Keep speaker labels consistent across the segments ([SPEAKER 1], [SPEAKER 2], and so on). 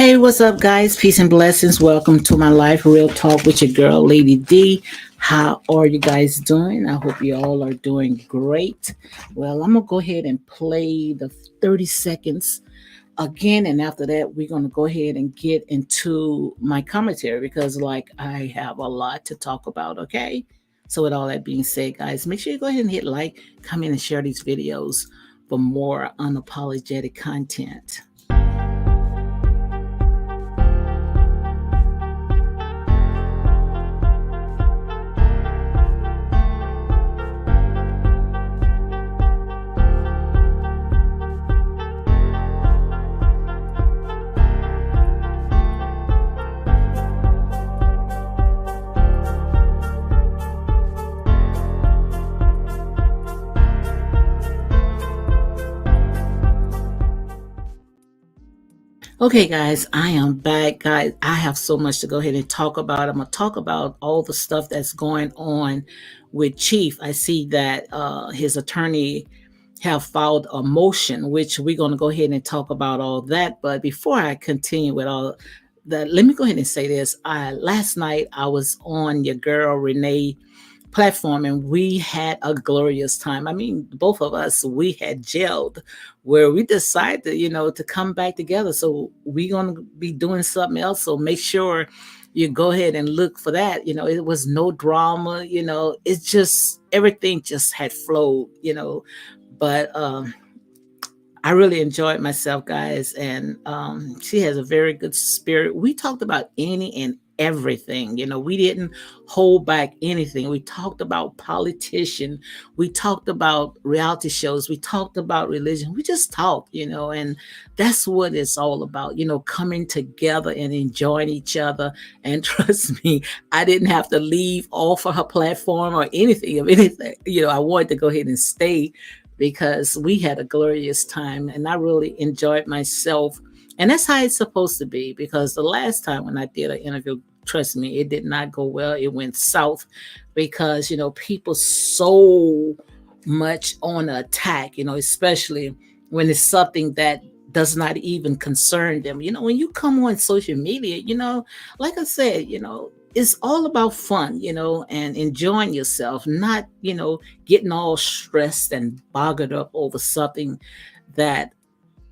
[SPEAKER 1] Hey, what's up, guys? Peace and blessings. Welcome to my life, Real Talk with your girl, Lady D. How are you guys doing? I hope you all are doing great. Well, I'm going to go ahead and play the 30 seconds again. And after that, we're going to go ahead and get into my commentary because, like, I have a lot to talk about, okay? So, with all that being said, guys, make sure you go ahead and hit like, comment, and share these videos for more unapologetic content. Okay, guys, I am back. Guys, I have so much to go ahead and talk about. I'm going to talk about all the stuff that's going on with Chief. I see that his attorney have filed a motion, which we're going to go ahead and talk about all that. But before I continue with all that, let me go ahead and say this. Last night, I was on your girl, Renee, platform, and we had a glorious time. I mean, both of us, we had gelled where we decided, to come back together. So we're going to be doing something else. So make sure you go ahead and look for that. It was no drama, it's just everything just had flowed, but I really enjoyed myself, guys, and she has a very good spirit. We talked about any and everything. We didn't hold back anything. We talked about politician. We talked about reality shows. We talked about religion. We just talked, and that's what it's all about, coming together and enjoying each other. And trust me, I didn't have to leave off of her platform or anything of anything. I wanted to go ahead and stay because we had a glorious time and I really enjoyed myself. And that's how it's supposed to be, because the last time when I did an interview, trust me, it did not go well. It went south because, people so much on attack, especially when it's something that does not even concern them. When you come on social media, like I said, it's all about fun, and enjoying yourself, not, getting all stressed and bogged up over something that,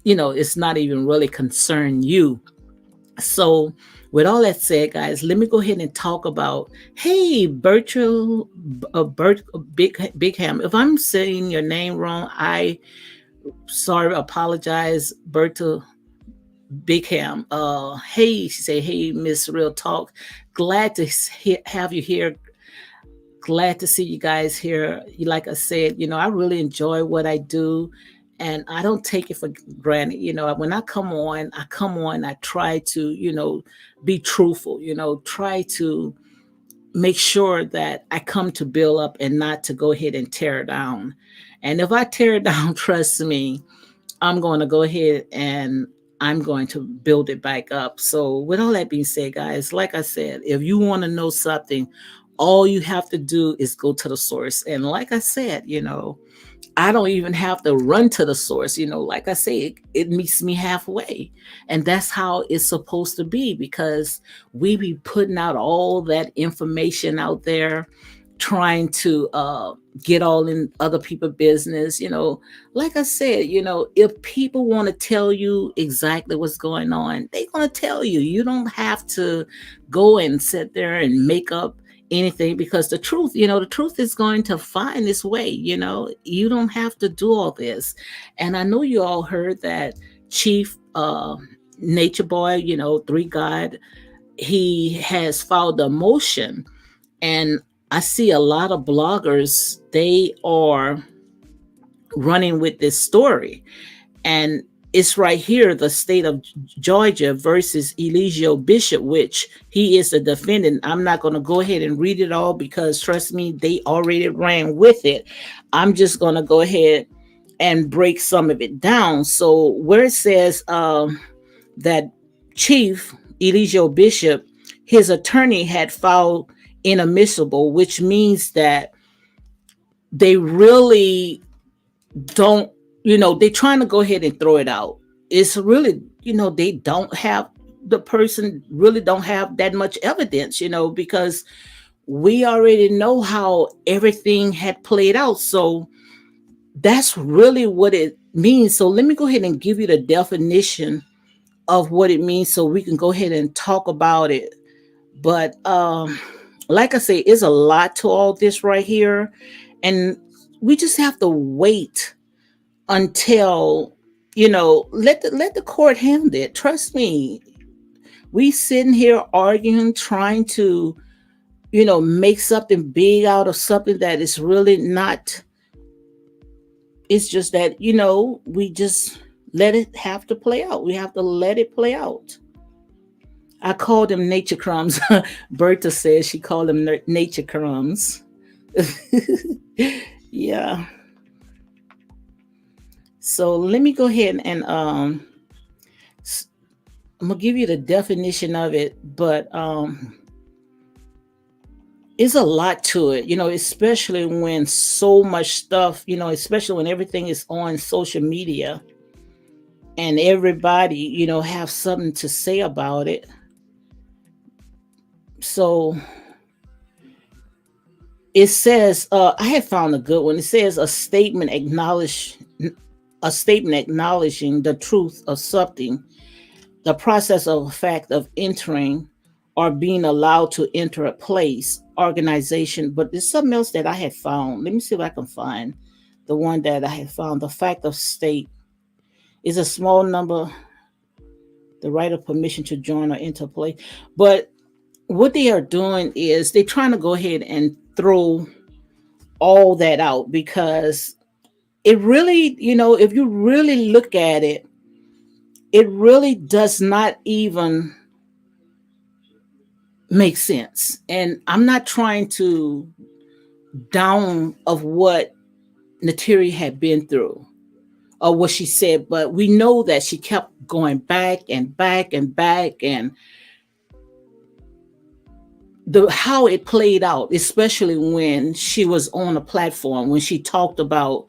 [SPEAKER 1] it's not even really concern you. So with all that said, guys, let me go ahead and talk about, hey, Bertrand, Bigham. If I'm saying your name wrong, apologize, Berta Bigham. Hey, she say, hey, Miss Real Talk. Glad to have you here. Glad to see you guys here. Like I said, I really enjoy what I do and I don't take it for granted. When I come on, I try to, be truthful, try to make sure that I come to build up and not to go ahead and tear down. And if I tear down, trust me, I'm going to go ahead and I'm going to build it back up. So with all that being said, guys, like I said, if you want to know something, all you have to do is go to the source. And like I said, I don't even have to run to the source. Like I say, it meets me halfway. And that's how it's supposed to be, because we be putting out all that information out there, trying to get all in other people's business. Like I said, if people want to tell you exactly what's going on, they're going to tell you. You don't have to go and sit there and make up anything, because the truth is going to find its way. You don't have to do all this. And I know you all heard that Chief Natureboy, Three God, he has filed a motion, and I see a lot of bloggers, they are running with this story. And it's right here, the state of Georgia versus Eligio Bishop, which he is the defendant. I'm not going to go ahead and read it all because, trust me, they already ran with it. I'm just going to go ahead and break some of it down. So where it says that Chief Eligio Bishop, his attorney had filed inadmissible, which means that they really don't, they're trying to go ahead and throw it out. It's really, they don't have the person really don't have that much evidence, because we already know how everything had played out. So that's really what it means. So let me go ahead and give you the definition of what it means so we can go ahead and talk about it. But like I say, it's a lot to all this right here. And we just have to wait until, let the court handle it. Trust me. We sitting here arguing, trying to, make something big out of something that is really not. It's just that, we just let it have to play out. We have to let it play out. I call them nature crumbs. Bertha says she called them nature crumbs. Yeah. So let me go ahead and I'm gonna give you the definition of it, but it's a lot to it, especially when so much stuff, especially when everything is on social media and everybody, have something to say about it. So it says, I had found a good one. It says a statement acknowledging the truth of something, the process of a fact of entering or being allowed to enter a place, organization. But there's something else that I had found. Let me see if I can find the one that I had found. The fact of state is a small number, the right of permission to join or enter a place. But what they are doing is they're trying to go ahead and throw all that out, because it really, if you really look at it, it really does not even make sense. And I'm not trying to down of what Nateri had been through or what she said, but we know that she kept going back and back and back, and the how it played out, especially when she was on a platform, when she talked about,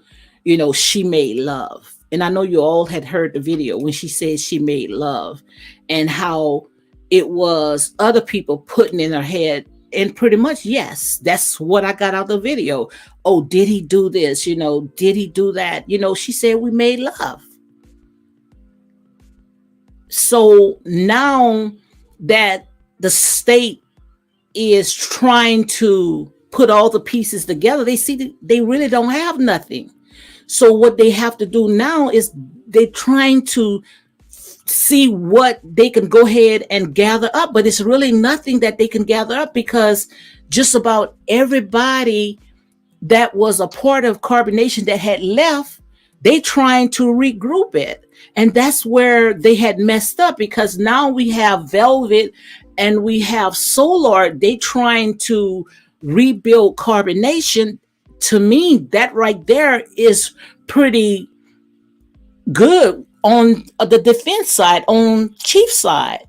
[SPEAKER 1] she made love. And I know you all had heard the video when she said she made love, and how it was other people putting in her head, and pretty much, yes, that's what I got out of the video. Oh, did he do this? Did he do that? She said we made love. So now that the state is trying to put all the pieces together, they see that they really don't have nothing. So what they have to do now is they're trying to see what they can go ahead and gather up, but it's really nothing that they can gather up, because just about everybody that was a part of Carbonation that had left, they trying to regroup it. And that's where they had messed up, because now we have Velvet and we have Solar. They trying to rebuild Carbonation. To me, that right there is pretty good on the defense side, on Chief side,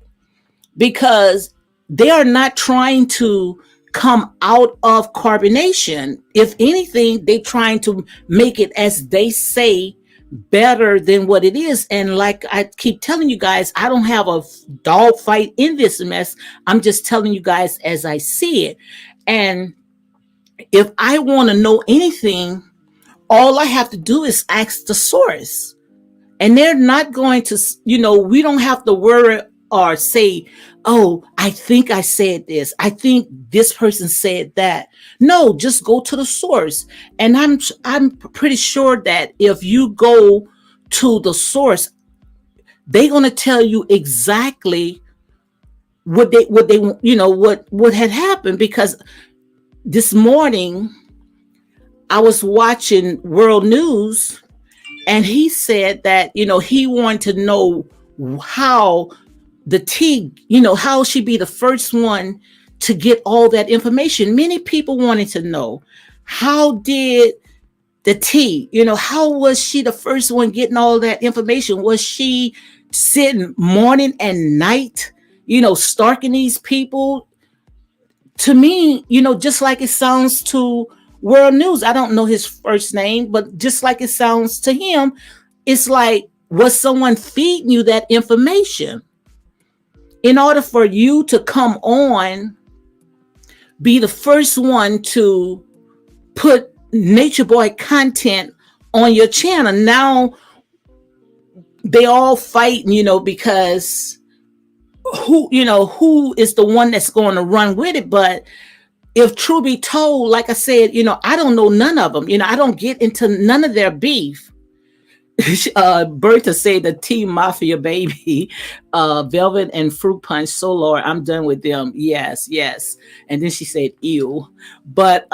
[SPEAKER 1] because they are not trying to come out of Carbonation. If anything, they're trying to make it, as they say, better than what it is. And like I keep telling you guys, I don't have a dog fight in this mess. I'm just telling you guys as I see it. And if I want to know anything, all I have to do is ask the source. And they're not going to, we don't have to worry or say, oh, I think I said this. I think this person said that. No, just go to the source. And I'm pretty sure that if you go to the source, they're going to tell you exactly what what had happened. Because this morning I was watching World News, and he said that, he wanted to know how the T, how she be the first one to get all that information. Many people wanted to know, how did the T, how was she the first one getting all that information? Was she sitting morning and night, stalking these people? To me, just like it sounds to World News, I don't know his first name, but just like it sounds to him, it's like, was someone feeding you that information? in order for you to come on, be the first one to put Nature Boy content on your channel. Now they all fighting, because who is the one that's going to run with it. But if true be told, like I said, I don't know none of them. I don't get into none of their beef. Bertha said the Tea Mafia baby, Velvet and Fruit Punch, so Lord, I'm done with them. Yes, yes. And then she said, ew. But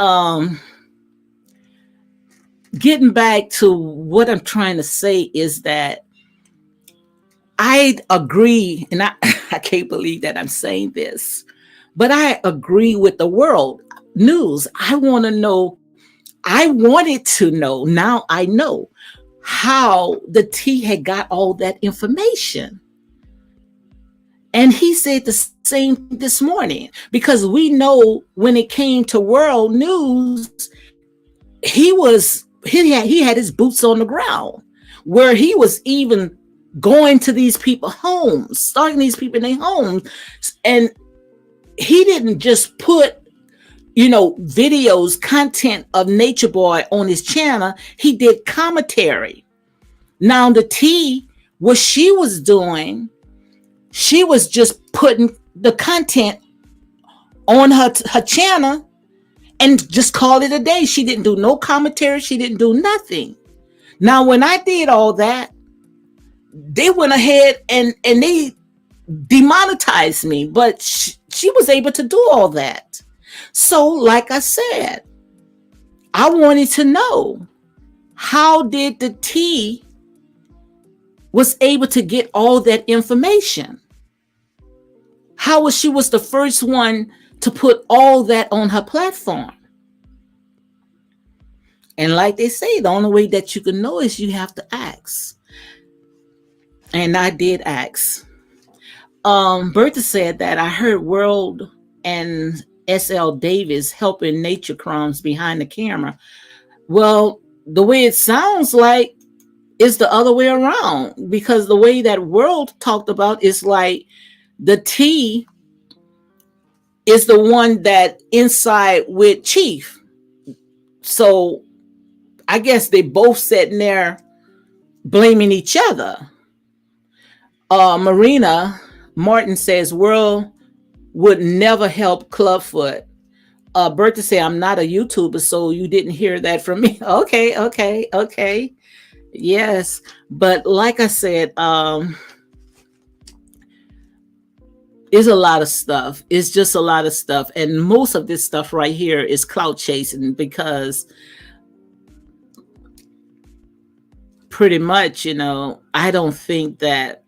[SPEAKER 1] getting back to what I'm trying to say is that I agree, and I, I can't believe that I'm saying this, but I agree with the world news. I want to know, I wanted to know, now I know how the T had got all that information. And he said the same this morning, because we know when it came to world news, he had his boots on the ground, where he was even going to these people's homes, starting these people in their homes. And he didn't just put, videos, content of Nature Boy on his channel. He did commentary. Now the T, what she was doing, she was just putting the content on her channel and just call it a day. She didn't do no commentary. She didn't do nothing. Now, when I did all that, they went ahead and they demonetized me, but she was able to do all that. So, like I said, I wanted to know, how did the T was able to get all that information? How was she was the first one to put all that on her platform? And like they say, the only way that you can know is you have to ask. And I did ask. Bertha said that I heard World and SL Davis helping Nature Crumbs behind the camera. Well, the way it sounds like is the other way around, because the way that World talked about is like the T is the one that inside with Chief. So I guess they both sitting there blaming each other. Marina Martin says World would never help Clubfoot. Bertha said, I'm not a YouTuber, so you didn't hear that from me. Okay. Yes. But like I said, it's a lot of stuff. It's just a lot of stuff. And most of this stuff right here is clout chasing, because pretty much, I don't think that,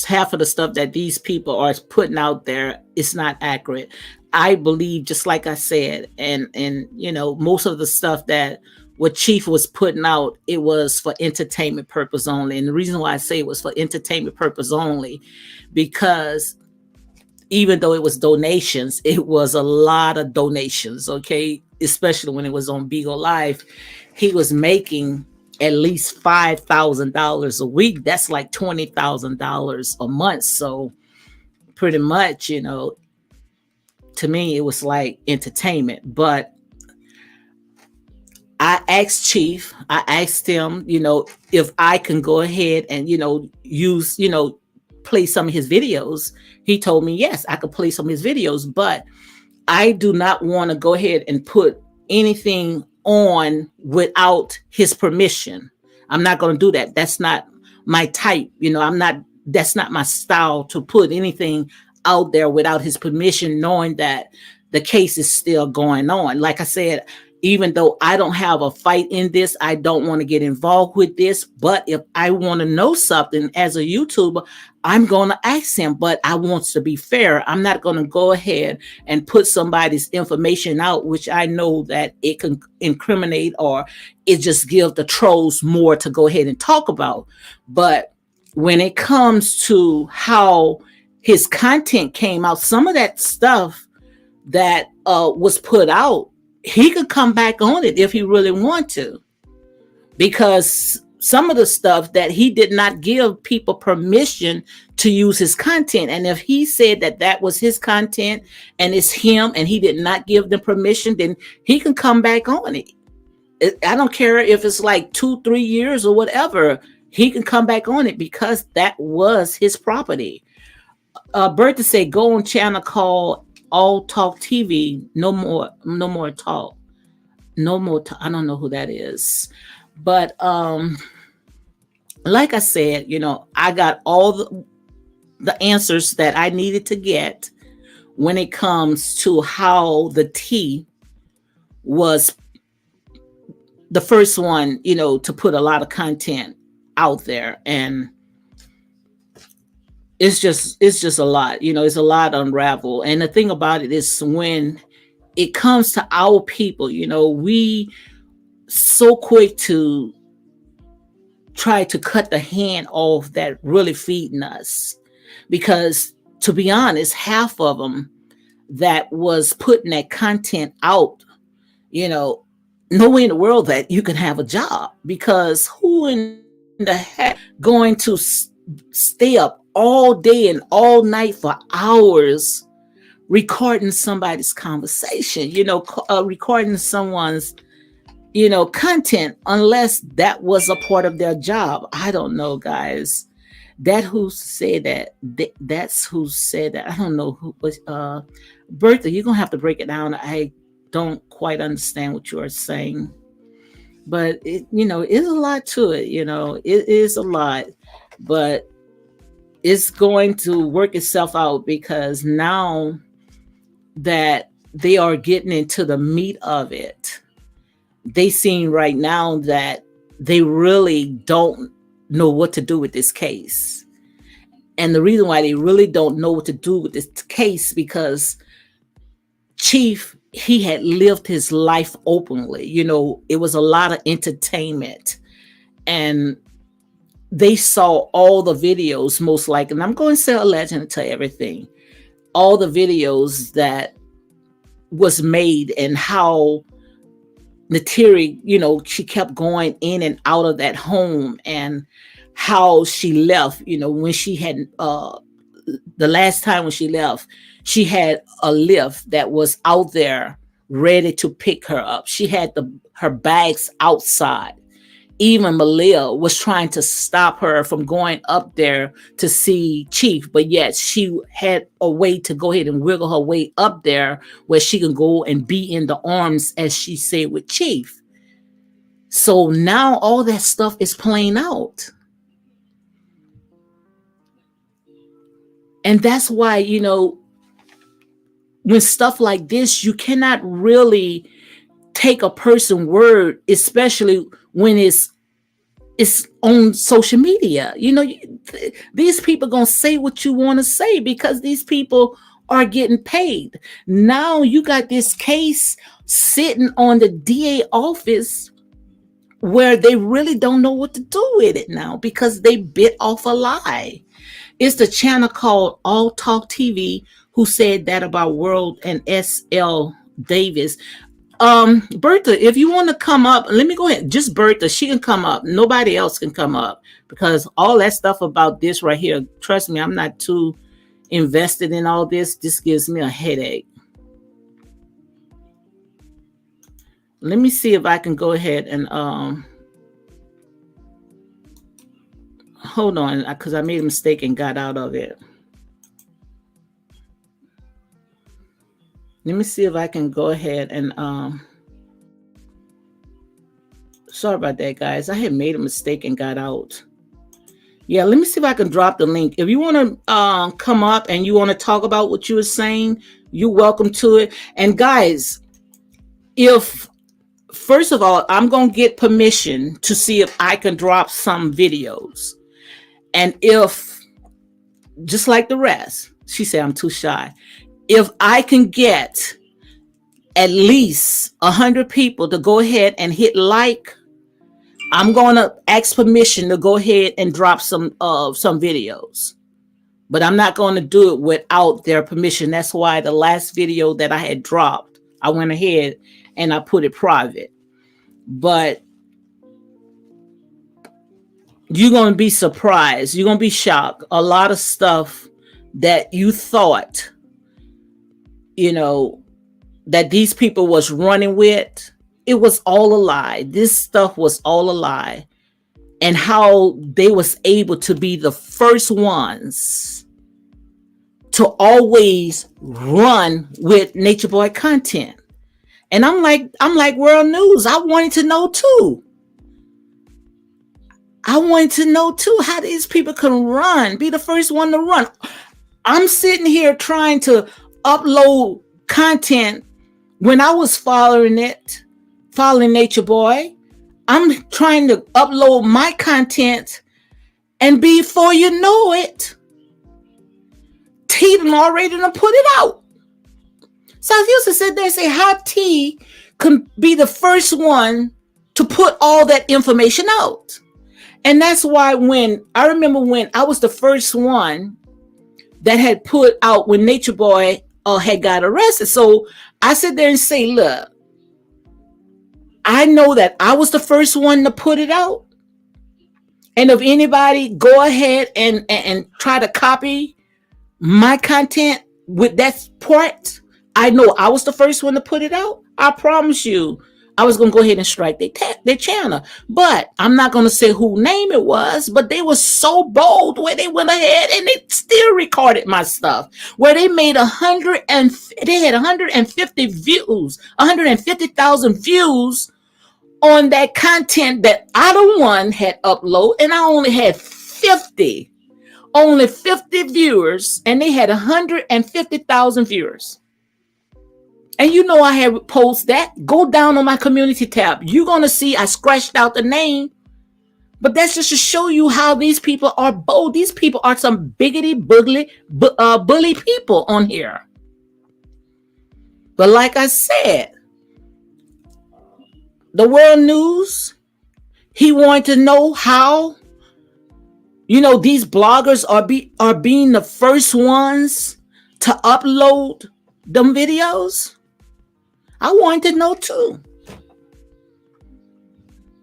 [SPEAKER 1] half of the stuff that these people are putting out there is not accurate. I believe, just like I said, and most of the stuff that what Chief was putting out, it was for entertainment purpose only. And the reason why I say it was for entertainment purpose only, because even though it was donations, it was a lot of donations, okay? Especially when it was on Beagle Live, he was making at least $5,000 a week. That's like $20,000 a month. So pretty much, to me, it was like entertainment. But I asked Chief, I asked him, if I can go ahead and, use, play some of his videos. He told me, yes, I could play some of his videos, but I do not want to go ahead and put anything on without his permission. I'm not going to do that. That's not my type. That's not my style, to put anything out there without his permission, knowing that the case is still going on. Like I said, even though I don't have a fight in this, I don't want to get involved with this. But if I want to know something as a YouTuber, I'm going to ask him. But I want to be fair. I'm not going to go ahead and put somebody's information out, which I know that it can incriminate, or it just gives the trolls more to go ahead and talk about. But when it comes to how his content came out, some of that stuff that was put out, he could come back on it if he really want to, because some of the stuff that he did not give people permission to use his content. And if he said that that was his content and it's him and he did not give them permission, then he can come back on it. I don't care if it's like 2-3 years or whatever. He can come back on it because that was his property. Bertha said, go on channel called All Talk TV. No more, no more talk. No more. I don't know who that is, but like I said, I got all the answers that I needed to get when it comes to how the tea was the first one, to put a lot of content out there. And it's just a lot, it's a lot to unravel. And the thing about it is, when it comes to our people, we so quick to try to cut the hand off that really feeding us. Because to be honest, half of them that was putting that content out, no way in the world that you can have a job, because who in the heck going to stay up all day and all night for hours recording somebody's conversation, recording someone's, content, unless that was a part of their job. I don't know, guys. That's who said that. I don't know who was. Bertha, you're gonna have to break it down. I don't quite understand what you are saying, but it's a lot to it. It is a lot, but it's going to work itself out, because now that they are getting into the meat of it, they seem right now that they really don't know what to do with this case. And the reason why they really don't know what to do with this case, because Chief, he had lived his life openly. It was a lot of entertainment, and they saw all the videos, most likely, and I'm going to say a legend and tell everything, all the videos that was made, and how Nateri, she kept going in and out of that home, and how she left, when she had, the last time when she left, she had a lift that was out there ready to pick her up. She had her bags outside. Even Malia was trying to stop her from going up there to see Chief, but yet she had a way to go ahead and wiggle her way up there where she can go and be in the arms, as she said, with Chief. So now all that stuff is playing out. And that's why, when stuff like this, you cannot really take a person's word, especially when it's on social media. These people gonna say what you want to say, because these people are getting paid. Now you got this case sitting on the DA office where they really don't know what to do with it now, because they bit off a lie. It's the channel called All Talk TV who said that about World and SL Davis. Bertha, if you want to come up, let me go ahead. Just Bertha, she can come up. Nobody else can come up, because all that stuff about this right here, trust me, I'm not too invested in all this. This gives me a headache. Let me see if I can go ahead and hold on, because I made a mistake and got out of it. Let me see if I can go ahead and sorry about that, guys. I had made a mistake and got out. Yeah, let me see if I can drop the link. If you want to come up and you want to talk about what you were saying, you're welcome to it. And guys, first of all, I'm going to get permission to see if I can drop some videos. And if, just like the rest, she said I'm too shy. If I can get at least 100 people to go ahead and hit like, I'm going to ask permission to go ahead and drop some videos. But I'm not going to do it without their permission. That's why the last video that I had dropped, I went ahead and I put it private. But you're going to be surprised. You're going to be shocked. A lot of stuff that you thought, you know, that these people was running with, it was all a lie. This stuff was all a lie. And how they was able to be the first ones to always run with Nature Boy content. And I'm like world news. I wanted to know too. I wanted to know too how these people can run, be the first one to run. I'm sitting here trying to upload content when I was following Nature Boy. I'm trying to upload my content, and before you know it, T done already done put it out. So I used to sit there and say how T can be the first one to put all that information out. And that's why when I remember when I was the first one that had put out when Nature Boy had got arrested. So I sit there and say, look, I know that I was the first one to put it out. And if anybody go ahead and try to copy my content with that part, I know I was the first one to put it out. I promise you, I was going to go ahead and strike their channel. But I'm not going to say who name it was, but they were so bold where they went ahead and they still recorded my stuff, where they made they had 150 views, 150,000 views on that content that I the one had uploaded, and I only had 50 viewers, and they had 150,000 viewers. And you know I had post that. Go down on my community tab. You're going to see I scratched out the name. But that's just to show you how these people are bold. These people are some biggity, bully people on here. But like I said, the world news, he wanted to know how, these bloggers are being the first ones to upload them videos. I wanted to know too.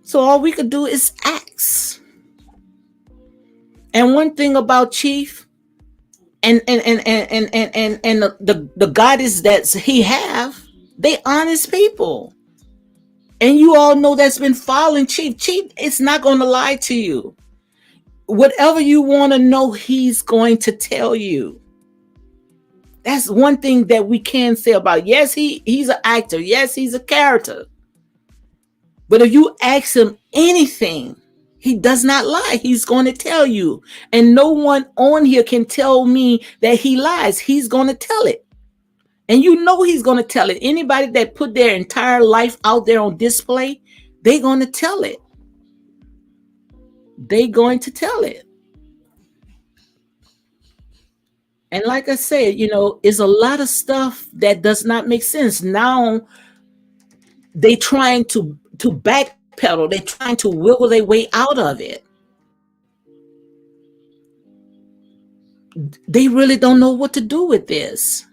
[SPEAKER 1] So all we could do is ask. And one thing about Chief and the goddess that he have, they honest people. And you all know that's been following Chief. Chief is not going to lie to you. Whatever you want to know, he's going to tell you. That's one thing that we can say about. Yes, he's an actor. Yes, he's a character. But if you ask him anything, he does not lie. He's going to tell you. And no one on here can tell me that he lies. He's going to tell it. And you know he's going to tell it. Anybody that put their entire life out there on display, they're going to tell it. They're going to tell it. And like I said, it's a lot of stuff that does not make sense. Now they trying to backpedal. They're trying to wiggle their way out of it. They really don't know what to do with this.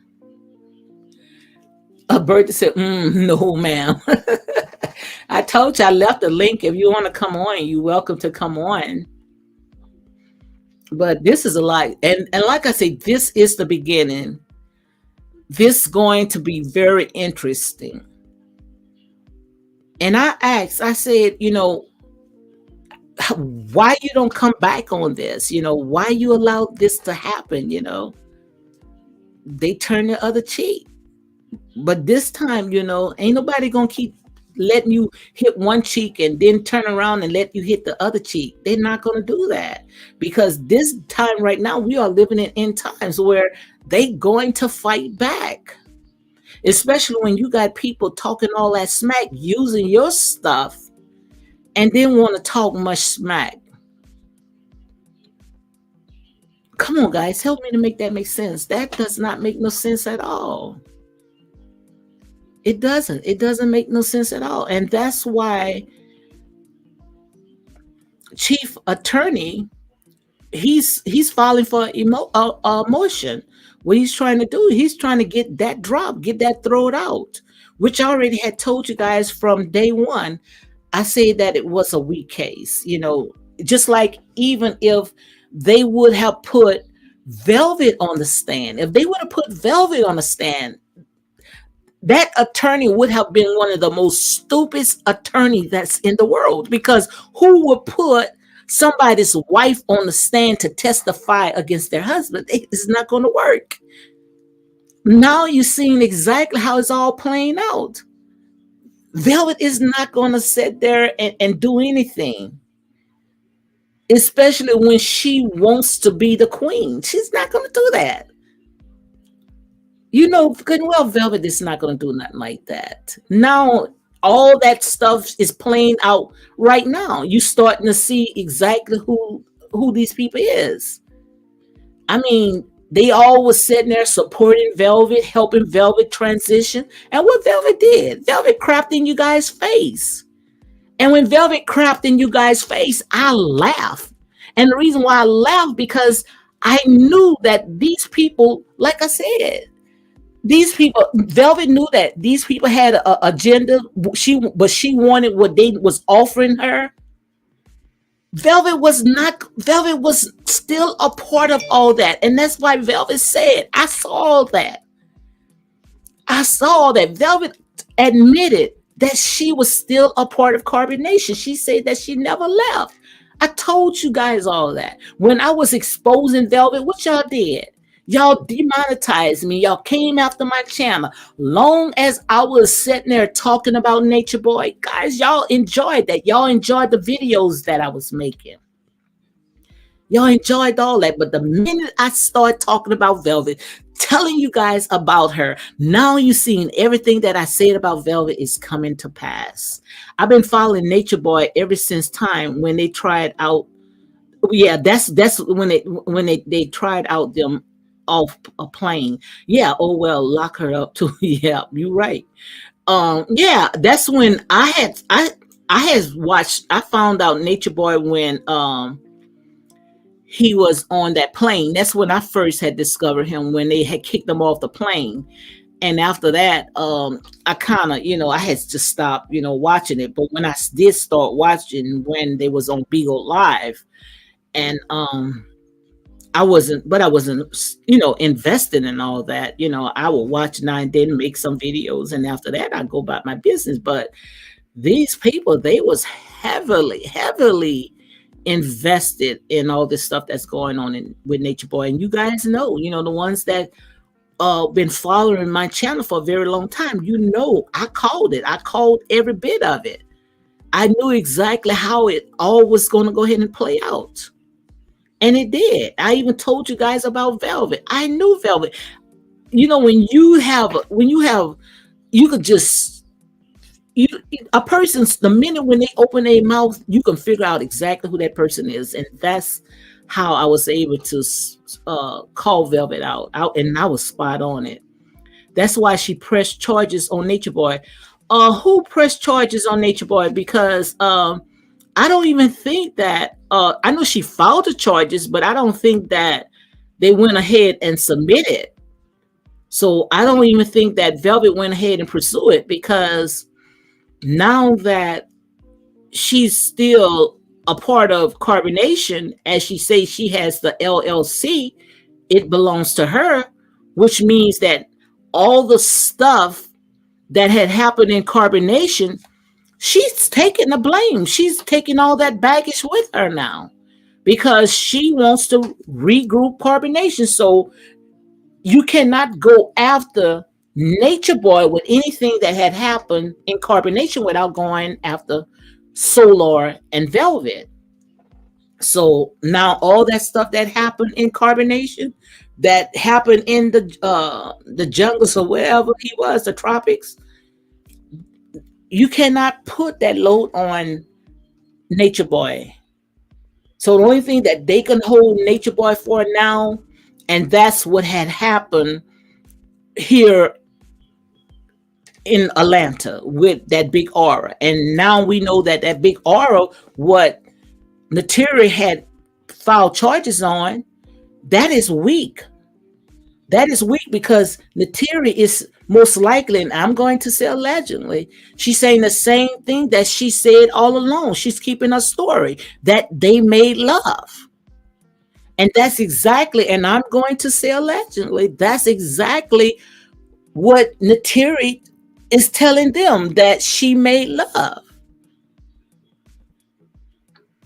[SPEAKER 1] A bird said, no, ma'am. I told you I left the link. If you want to come on, you're welcome to come on. But this is a lot. And like I say, this is the beginning. This is going to be very interesting. And I asked, I said, why you don't come back on this? Why you allowed this to happen? They turn the other cheek. But this time, ain't nobody going to keep letting you hit one cheek and then turn around and let you hit the other cheek. They're not going to do that, because this time right now, we are living in times where they going to fight back, especially when you got people talking all that smack, using your stuff, and then want to talk much smack. Come on, guys, help me to make that make sense. That does not make no sense at all. It doesn't. It doesn't make no sense at all. And that's why Chief Attorney, he's filing for motion. What he's trying to do, he's trying to get that drop, get that thrown out, which I already had told you guys from day one. I say that it was a weak case. Just like even if they would have put Velvet on the stand, if they would have put Velvet on the stand, that attorney would have been one of the most stupidest attorneys that's in the world, because who would put somebody's wife on the stand to testify against their husband? It's not going to work. Now you're seeing exactly how it's all playing out. Velvet is not going to sit there and do anything, especially when she wants to be the queen. She's not going to do that. You know good and well Velvet is not going to do nothing like that. Now, all that stuff is playing out right now. You starting to see exactly who these people is. I mean, they all was sitting there supporting Velvet, helping Velvet transition. And what Velvet did, Velvet crapped in you guys' face. And when Velvet crapped in you guys' face, I laughed. And the reason why I laughed, because I knew that these people, like I said, these people, Velvet knew that these people had a agenda. But she wanted what they was offering her. Velvet was not. Velvet was still a part of all that, and that's why Velvet said, "I saw that. I saw that." Velvet admitted that she was still a part of Carbonation. She said that she never left. I told you guys all that when I was exposing Velvet. What y'all did? Y'all demonetized me. Y'all came after my channel. Long as I was sitting there talking about Natureboy, guys, y'all enjoyed that. Y'all enjoyed the videos that I was making. Y'all enjoyed all that. But the minute I start talking about Velvet, telling you guys about her, now you're seeing everything that I said about Velvet is coming to pass. I've been following Natureboy ever since time when they tried out. Yeah, that's when they tried out them off a plane. Yeah, oh well, lock her up too. Yeah, you're right. Yeah, that's when I had watched. I found out Natureboy when he was on that plane. That's when I first had discovered him, when they had kicked him off the plane. And after that, I kind of, I had to stop, watching it. But when I did start watching, when they was on Beagle Live, and I wasn't, invested in all that. I would watch now and then, make some videos, and after that, I'd go about my business. But these people, they was heavily invested in all this stuff that's going on with Natureboy. And you guys know, the ones that been following my channel for a very long time, I called it. I called every bit of it. I knew exactly how it all was going to go ahead and play out. And it did. I even told you guys about Velvet. I knew Velvet. When you could just, a person's, the minute when they open their mouth, you can figure out exactly who that person is. And that's how I was able to call Velvet out, and I was spot on it. That's why she pressed charges on Natureboy. Who pressed charges on Natureboy? Because I don't even think that, I know she filed the charges, but I don't think that they went ahead and submitted. So I don't even think that Velvet went ahead and pursued it, because now that she's still a part of Carbonation, as she says she has the LLC, it belongs to her, which means that all the stuff that had happened in Carbonation, she's taking the blame. She's taking all that baggage with her now, because she wants to regroup Carbonation. So you cannot go after Natureboy with anything that had happened in Carbonation without going after Solar and Velvet. So now all that stuff that happened in Carbonation, that happened in the jungles or wherever he was, the tropics, you cannot put that load on Natureboy. So the only thing that they can hold Natureboy for now, and that's what had happened here in Atlanta with that big aura. And now we know that that big aura, what Nateri had filed charges on, that is weak. That is weak, because Nateri is most likely, and I'm going to say allegedly, she's saying the same thing that she said all along. She's keeping a story that they made love. And that's exactly, and I'm going to say allegedly, that's exactly what Nateri is telling them, that she made love.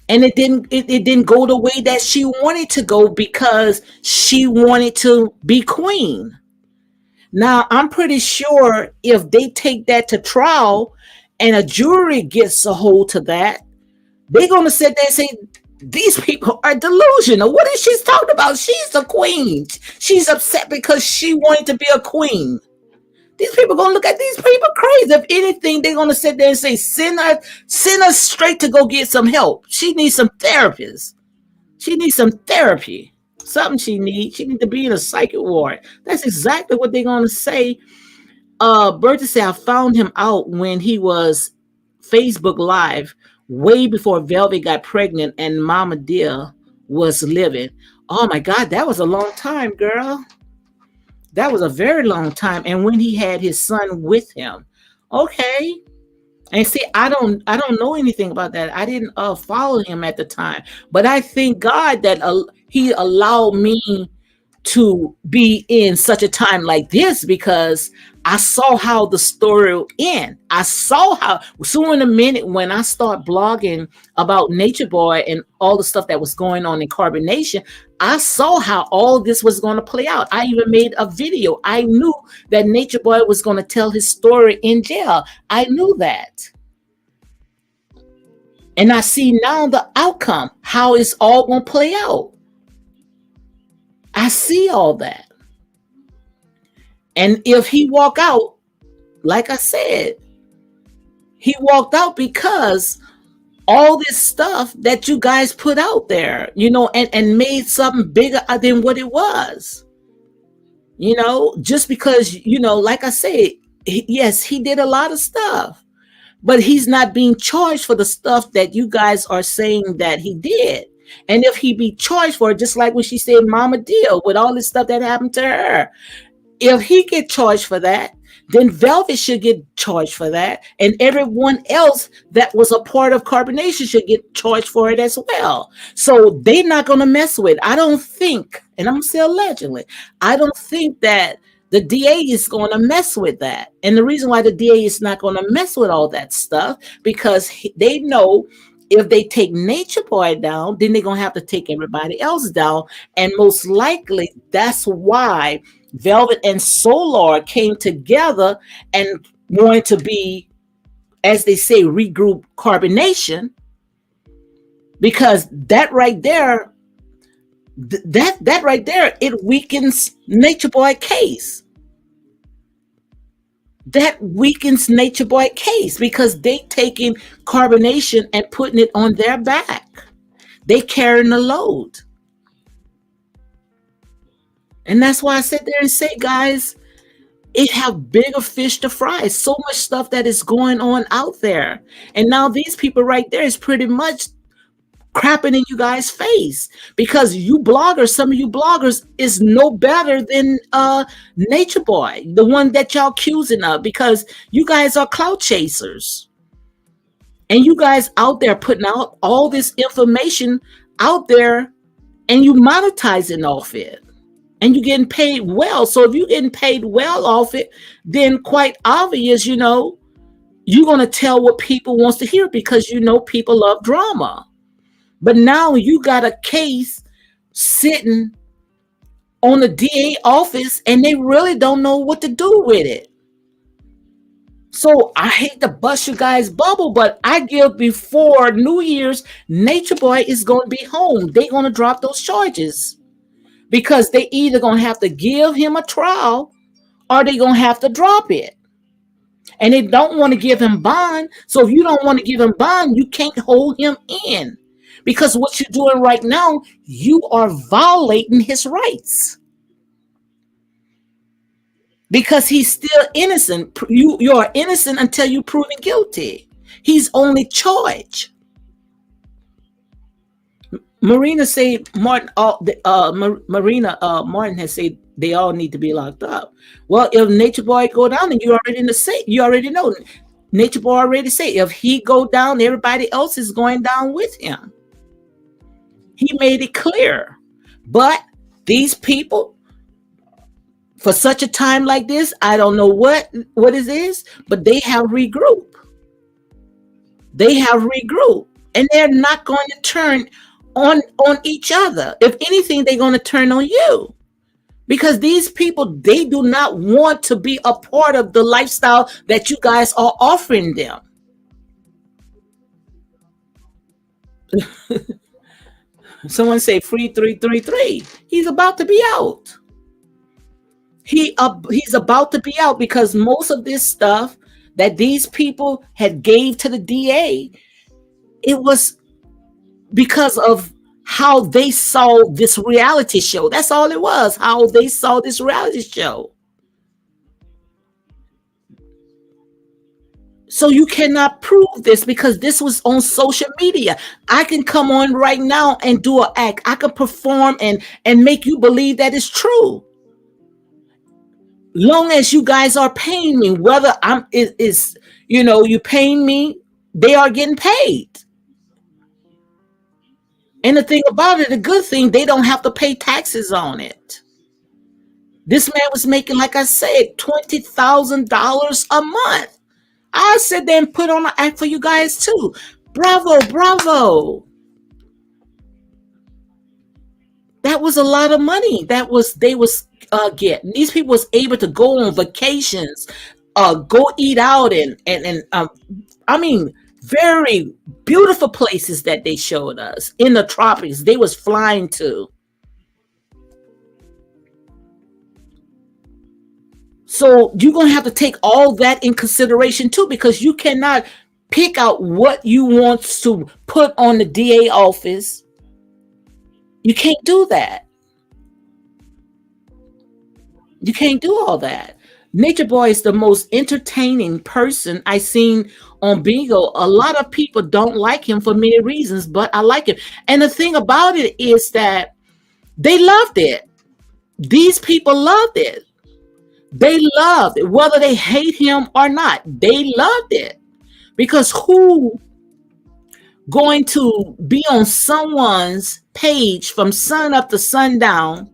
[SPEAKER 1] And it didn't go the way that she wanted to go because she wanted to be queen. Now, I'm pretty sure if they take that to trial and a jury gets a hold to that, they're going to sit there and say, these people are delusional. What is she talking about? She's the queen. She's upset because she wanted to be a queen. These people are going to look at these people crazy. If anything, they're going to sit there and say, send her straight to go get some help. She needs some therapists. She needs some therapy. Something she needs. She needs to be in a psychic ward. That's exactly what they're going to say. Bertha said, I found him out when he was Facebook Live way before Velvet got pregnant and Mama Dear was living. Oh my God, that was a long time, girl. That was a very long time. And when he had his son with him. Okay. And see, I don't know anything about that. I didn't follow him at the time. But I thank God that he allowed me to be in such a time like this, because I saw how the story will end. I saw how, so in a minute when I start blogging about Natureboy and all the stuff that was going on in Carbonation, I saw how all this was going to play out. I even made a video. I knew that Natureboy was going to tell his story in jail. I knew that. And I see now the outcome, how it's all going to play out. I see all that. And if he walk out, like I said, he walked out because all this stuff that you guys put out there, and made something bigger than what it was. Just because, like I said, yes, he did a lot of stuff, but he's not being charged for the stuff that you guys are saying that he did. And if he be charged for it, just like when she said Mama Deal, with all this stuff that happened to her, if he get charged for that, then Velvet should get charged for that. And everyone else that was a part of Carbonation should get charged for it as well. So they're not going to mess with it. I don't think, and I'm still allegedly, I don't think that the DA is going to mess with that. And the reason why the DA is not going to mess with all that stuff, because they know if they take Natureboy down, then they're going to have to take everybody else down. And most likely that's why Velvet and Solar came together and wanted to be, as they say, regroup Carbonation, because that right there, it weakens Natureboy case. That weakens Natureboy case because they taking Carbonation and putting it on their back. They carrying the load. And that's why I sit there and say, guys, it have bigger fish to fry. So much stuff that is going on out there. And now these people right there is pretty much crapping in you guys' face, because you bloggers, some of you bloggers is no better than Natureboy, the one that y'all accusing of, because you guys are clout chasers. And you guys out there putting out all this information out there, and you monetizing off it. And you're getting paid well. So if you're getting paid well off it, then quite obvious, you're going to tell what people wants to hear, because people love drama. But now you got a case sitting on the DA office and they really don't know what to do with it. So I hate to bust you guys' bubble, but I give before New Year's, Natureboy is going to be home. They're going to drop those charges, because they either going to have to give him a trial or they're going to have to drop it. And they don't want to give him bond. So if you don't want to give him bond, you can't hold him in. Because what you're doing right now, you are violating his rights. Because he's still innocent. You are innocent until you're proven guilty. He's only charged. Marina said, Martin has said They all need to be locked up. Well, if Nature Boy go down, and you already know, Nature Boy already say if he go down, everybody else is going down with him. He made it clear. But these people, for such a time like this, I don't know what it is, but they have regrouped. They have regrouped, and they're not going to turn on each other. If anything, they're going to turn on you. Because these people, they do not want to be a part of the lifestyle that you guys are offering them. Someone say free 333. He's about to be out. He's about to be out because most of this stuff that these people had gave to the DA, it was because of how they saw this reality show. That's all it was, how they saw this reality show. So you cannot prove this because this was on social media. I can come on right now and do an act. I can perform and make you believe that it's true. Long as you guys are paying me, whether I'm is you paying me, they are getting paid. And the thing about it, the good thing, they don't have to pay taxes on it. This man was making, like I said, $20,000 a month. I sit there and put on an act for you guys too. Bravo, bravo. That was a lot of money. They was getting. These people was able to go on vacations, go eat out, and I mean, very beautiful places that they showed us in the tropics. They was flying to. So you're going to have to take all that in consideration too, because you cannot pick out what you want to put on the DA office. You can't do that. You can't do all that. Nature Boy is the most entertaining person I seen on Bingo. A lot of people don't like him for many reasons, but I like him. And the thing about it is that they loved it. These people loved it. They loved it, whether they hate him or not. They loved it. Because who going to be on someone's page from sun up to sundown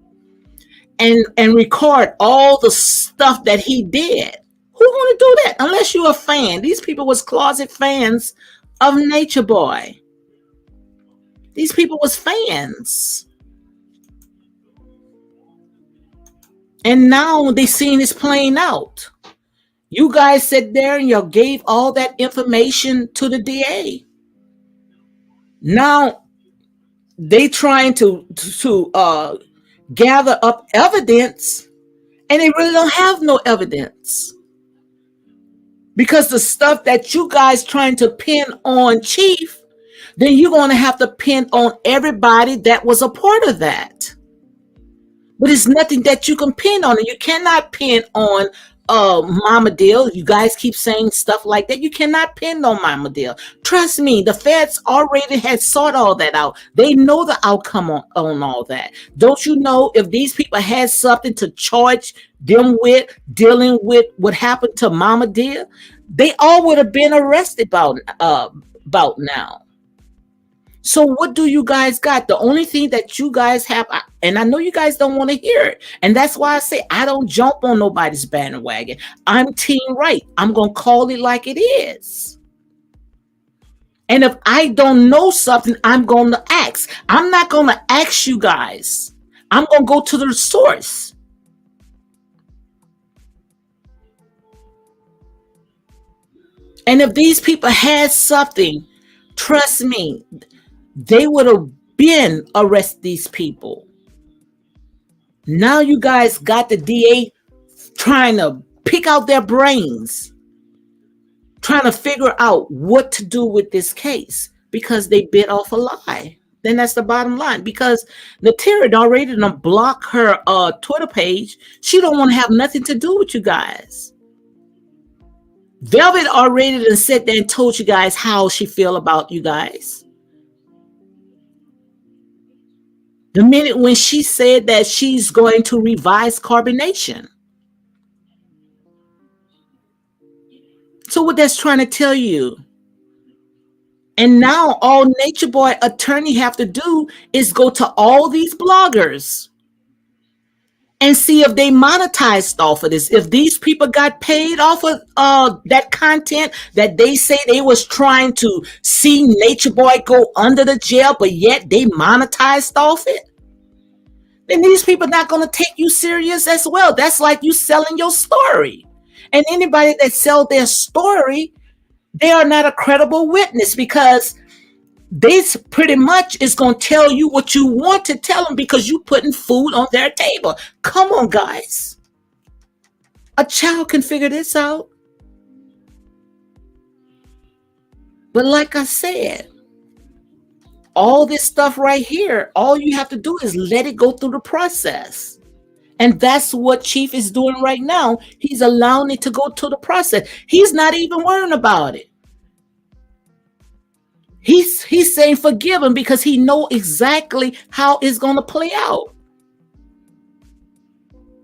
[SPEAKER 1] and record all the stuff that he did? Who going to do that unless you're a fan? These people was closet fans of Nature Boy. These people was fans. And now they seeing this playing out. You guys sat there and you gave all that information to the DA. Now they trying to gather up evidence, and they really don't have no evidence. Because the stuff that you guys trying to pin on Chief, then you're going to have to pin on everybody that was a part of that. But it's nothing that you can pin on. And you cannot pin on Mama Deal. You guys keep saying stuff like that. You cannot pin on Mama Deal. Trust me, the feds already had sought all that out. They know the outcome on all that. Don't you know if these people had something to charge them with dealing with what happened to Mama Deal, they all would have been arrested about now. So what do you guys got? The only thing that you guys have, and I know you guys don't want to hear it, and that's why I say I don't jump on nobody's bandwagon. I'm team right. I'm going to call it like it is. And if I don't know something, I'm going to ask. I'm not going to ask you guys. I'm going to go to the source. And if these people had something, trust me, they would have been arrested these people. Now you guys got the DA trying to pick out their brains, trying to figure out what to do with this case because they bit off a lie. Then that's the bottom line. Because Natira already done block her Twitter page. She don't want to have nothing to do with you guys. Velvet already done sat there and told you guys how she feel about you guys. The minute when she said that she's going to revise carbonation. So what that's trying to tell you. And now all Nature Boy attorney have to do is go to all these bloggers and see if they monetized off of this. If these people got paid off of that content that they say they was trying to see Nature Boy go under the jail, but yet they monetized off it, then these people not going to take you serious as well. That's like you selling your story. And anybody that sell their story, they are not a credible witness, because this pretty much is going to tell you what you want to tell them because you putting food on their table. Come on, guys. A child can figure this out. But like I said, all this stuff right here, all you have to do is let it go through the process. And that's what Chief is doing right now. He's allowing it to go through the process. He's not even worrying about it. He's saying forgive him because he know exactly how it's going to play out.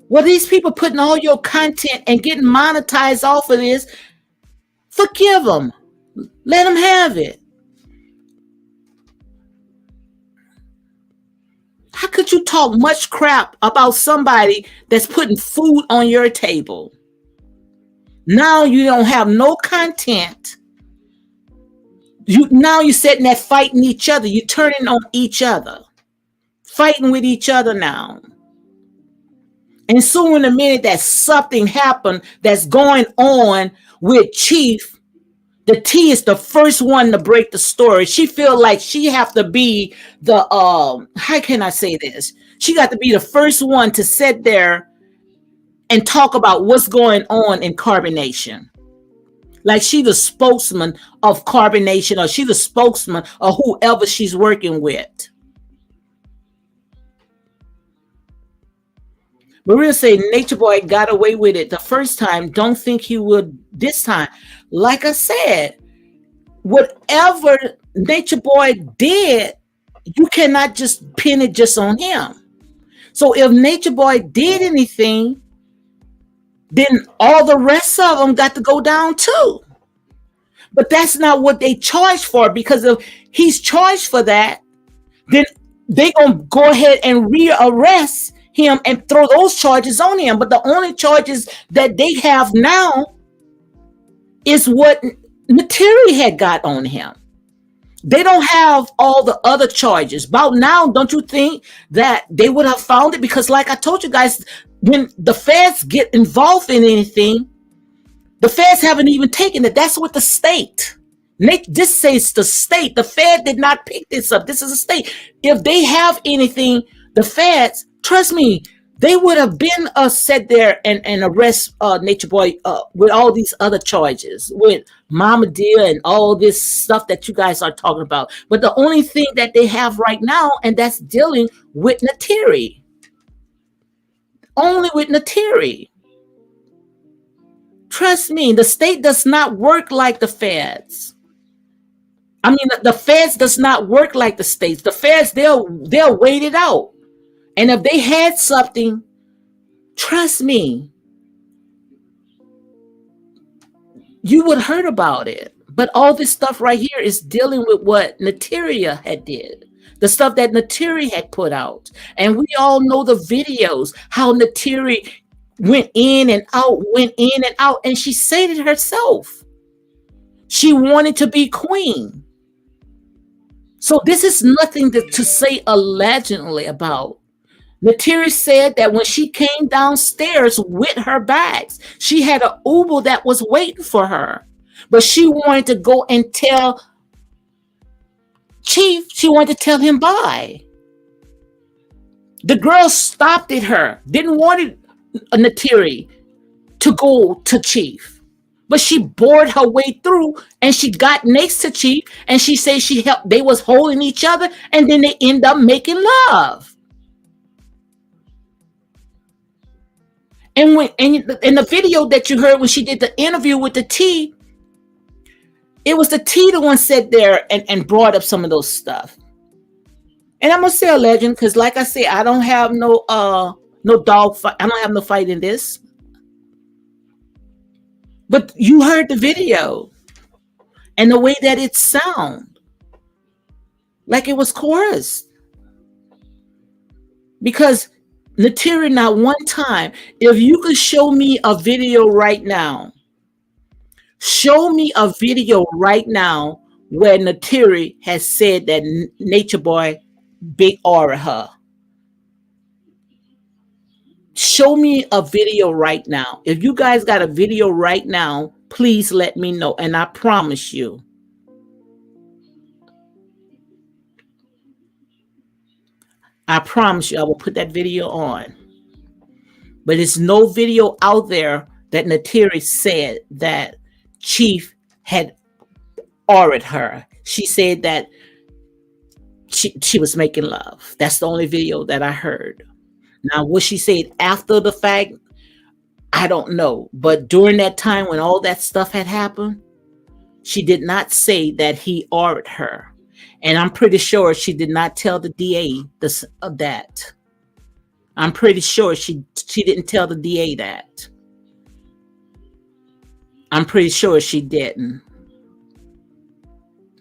[SPEAKER 1] Well, these people putting all your content and getting monetized off of this, forgive them. Let them have it. How could you talk much crap about somebody that's putting food on your table? Now you don't have no content. Now you're sitting there fighting each other. You're turning on each other. Fighting with each other now. And soon in a minute that something happened that's going on with Chief, the T is the first one to break the story. She feel like she have to be the how can I say this? She got to be the first one to sit there and talk about what's going on in Carbonation. Like she the spokesman of Carbonation, or she the spokesman of whoever she's working with. But we'll say Nature Boy got away with it the first time. Don't think he would this time. Like I said, whatever Nature Boy did, you cannot just pin it just on him. So if Nature Boy did anything, then all the rest of them got to go down too. But that's not what they charged for, because if he's charged for that, then they're going to go ahead and rearrest him and throw those charges on him. But the only charges that they have now is what Nateri had got on him. They don't have all the other charges. About now, don't you think that they would have found it? Because like I told you guys, when the feds get involved in anything, the feds haven't even taken it. That's what the state. This says the state. The Fed did not pick this up. This is a state. If they have anything, the feds, trust me, they would have been sat there and arrest Nature Boy with all these other charges, with Mama Dear and all this stuff that you guys are talking about. But the only thing that they have right now, and that's dealing with Nateri. Only with Nateri. Trust me, the state does not work like the feds. I mean, the feds does not work like the states. The feds, they'll wait it out. And if they had something, trust me, you would heard about it. But all this stuff right here is dealing with what Nateri had did. The stuff that Nateri had put out. And we all know the videos, how Nateri went in and out, and she said it herself. She wanted to be queen. So this is nothing to say allegedly about. Nateri said that when she came downstairs with her bags, she had an Uber that was waiting for her. But she wanted to go and tell Chief, she wanted to tell him bye. The girl stopped at her, didn't want Nateri to go to Chief. But she bored her way through and she got next to Chief and she said she helped, they was holding each other and then they end up making love. And when in the video that you heard when she did the interview with the T, it was the T the one sat there and brought up some of those stuff. And I'm gonna say a legend because, like I said, I don't have no dog fight. I don't have no fight in this. But you heard the video and the way that it sound, like it was chorused. Because Natiri, not one time, if you could show me a video right now, show me a video right now where Natiri has said that Nature Boy big aura her. Show me a video right now. If you guys got a video right now, please let me know. And I promise you, I will put that video on. But there's no video out there that Natiri said that Chief had auraed her. She said that she was making love. That's the only video that I heard. Now, what she said after the fact, I don't know. But during that time when all that stuff had happened, she did not say that he auraed her. And I'm pretty sure she did not tell the DA that. I'm pretty sure she didn't tell the DA that. I'm pretty sure she didn't.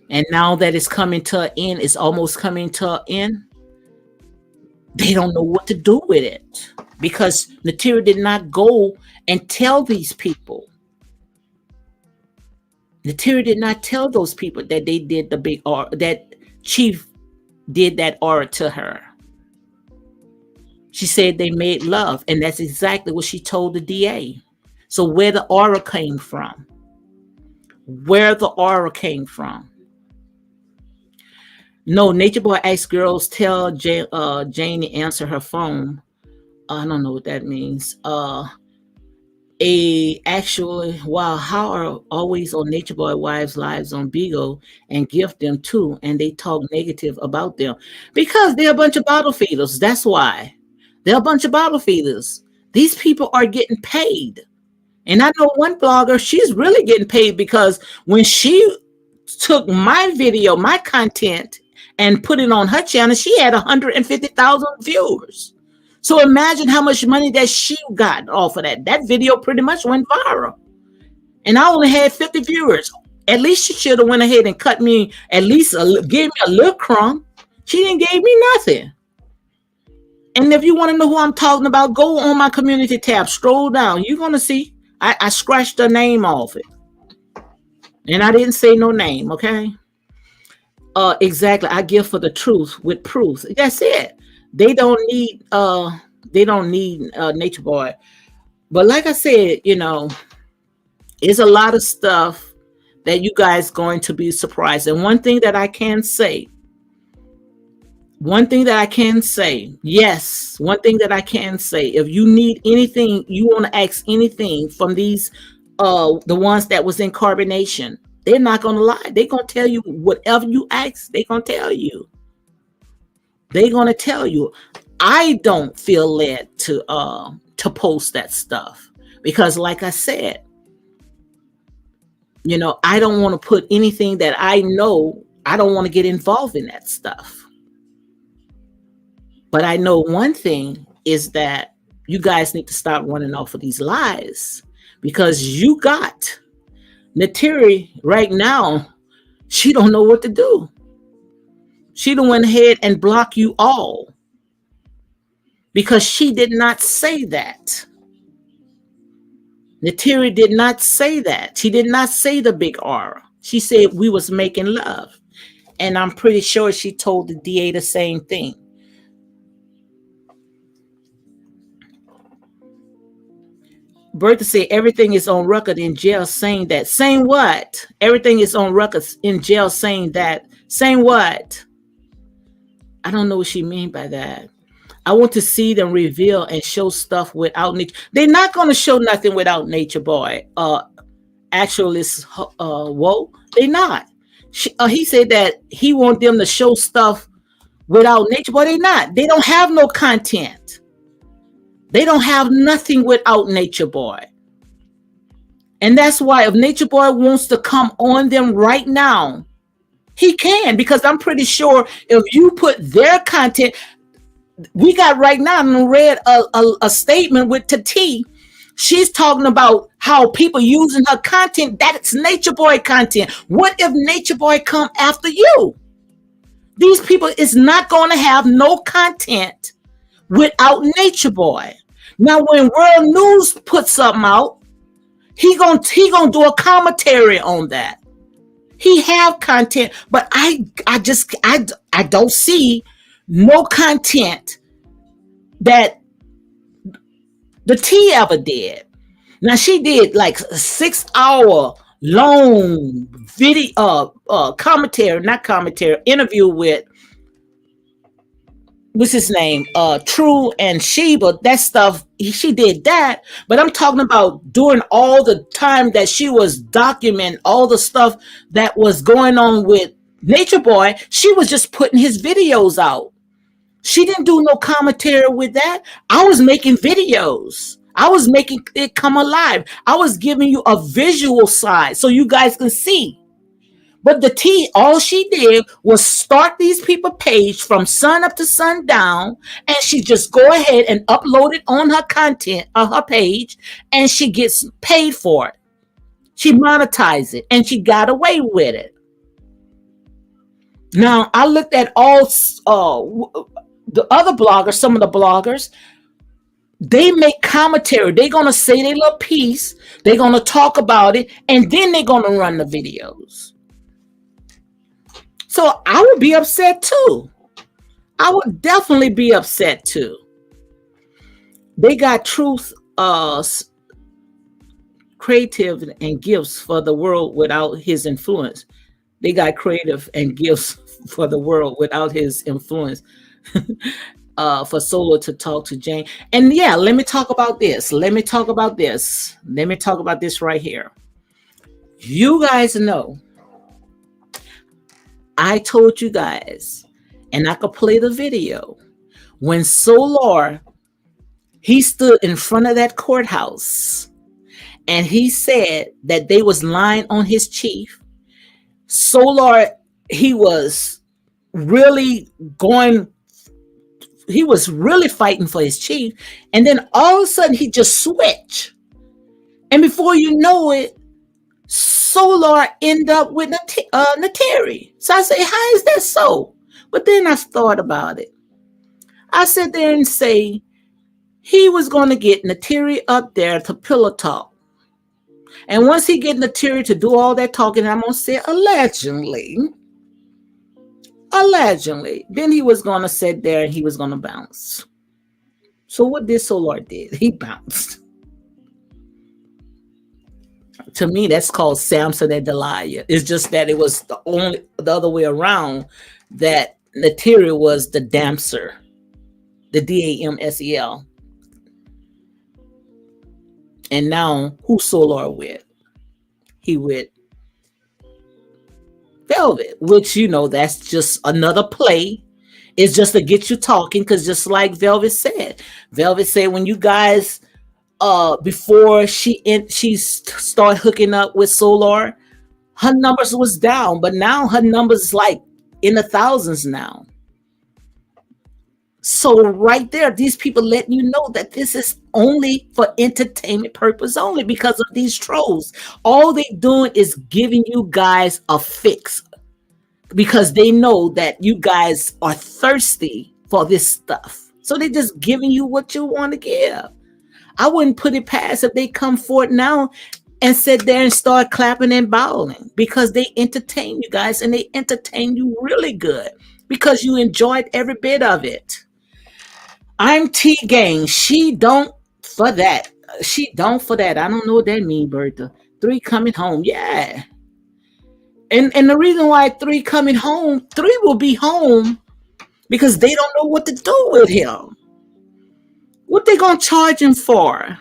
[SPEAKER 1] And now that it's coming to an end, it's almost coming to an end, they don't know what to do with it. Because Natiri did not go and tell these people. Natiri did not tell those people that they did the big aura, that Chief did that aura to her. She said they made love, and that's exactly what she told the DA. So where the aura came from? Where the aura came from? No, Nature Boy asked girls tell Jane to answer her phone. I don't know what that means. Actually, wow, how are always on Nature Boy wives' lives on Beagle and gift them too, and they talk negative about them because they're a bunch of bottle feeders. That's why. They're a bunch of bottle feeders. These people are getting paid. And I know one blogger, she's really getting paid because when she took my video, my content, and put it on her channel, she had 150,000 viewers. So imagine how much money that she got off of that. That video pretty much went viral. And I only had 50 viewers. At least she should have went ahead and cut me, at least gave me a little crumb. She didn't give me nothing. And if you want to know who I'm talking about, go on my community tab, scroll down. You're going to see I scratched her name off it. And I didn't say no name, okay? Exactly. I give for the truth with proof. That's it. They don't need Nature Boy. But like I said, it's a lot of stuff that you guys going to be surprised. And one thing that I can say, if you need anything, you want to ask anything from these, the ones that was in Carbonation, they're not going to lie. They're going to tell you whatever you ask. They're going to tell you. I don't feel led to post that stuff because, like I said, I don't want to put anything that I know. I don't want to get involved in that stuff. But I know one thing is that you guys need to stop running off of these lies because you got Natiri right now. She don't know what to do. She done went ahead and block you all because she did not say that. Natiri did not say that. She did not say the big aura. She said we was making love. And I'm pretty sure she told the DA the same thing. Bertha said everything is on record in jail saying that. Saying what? Everything is on record in jail saying that. Saying what? I don't know what she mean by that. I want to see them reveal and show stuff without nature. They're not going to show nothing without Nature Boy. Actualist, whoa, they're not. He said that he want them to show stuff without Nature Boy. They're not. They don't have no content. They don't have nothing without Nature Boy. And that's why if Nature Boy wants to come on them right now He can, because I'm pretty sure if you put their content, we got right now, I read a statement with Tati. She's talking about how people using her content. That's Nature Boy content. What if Nature Boy come after you? These people is not going to have no content without Nature Boy. Now, when World News puts something out, he gonna do a commentary on that. He have content, but I don't see no content that the T ever did. Now she did like a 6 hour long video commentary, not commentary, interview with what's his name? True and Sheba. That stuff, she did that. But I'm talking about during all the time that she was documenting all the stuff that was going on with Nature Boy. She was just putting his videos out. She didn't do no commentary with that. I was making videos. I was making it come alive. I was giving you a visual side so you guys can see. But the T, all she did was start these people page from sun up to sundown, and she just go ahead and upload it on her content on her page, and she gets paid for it. She monetized it, and she got away with it. Now I looked at all the other bloggers, some of the bloggers. They make commentary. They're gonna say their little piece. They're gonna talk about it, and then they're gonna run the videos. So I would be upset too. I would definitely be upset too. They got truth, creative and gifts for the world without his influence. They got creative and gifts for the world without his influence. For Solo to talk to Jane. And yeah, let me talk about this. Let me talk about this right here. You guys know, I told you guys, and I could play the video, when Solar, he stood in front of that courthouse and he said that they was lying on his chief. Solar, he was really fighting for his chief, and then all of a sudden he just switched, and before you know it, Solar end up with Nateri. So I say, how is that so? But then I thought about it. I sit there and say he was going to get Nateri up there to pillow talk, and once he get Nateri to do all that talking, I'm gonna say allegedly, then he was going to sit there and he was going to bounce. So what did Solar did? He bounced. To me, that's called Samson and Delilah. It's just that it was the other way around, that Nateri was the dancer, the Damsel. And now who Solar with? He with Velvet, which, you know, that's just another play. It's just to get you talking, because just like Velvet said when you guys before she started hooking up with Solar, her numbers was down, but now her numbers is like in the thousands now. So right there, these people letting you know that this is only for entertainment purpose only, because of these trolls. All they doing is giving you guys a fix, because they know that you guys are thirsty for this stuff. So they're just giving you what you want to give. I wouldn't put it past if they come forward now and sit there and start clapping and bowing, because they entertain you guys, and they entertain you really good because you enjoyed every bit of it. I'm T Gang. She don't for that. I don't know what that means, Bertha. 3 coming home. Yeah. And the reason why 3 coming home, 3 will be home because they don't know what to do with him. What they gonna charge him for?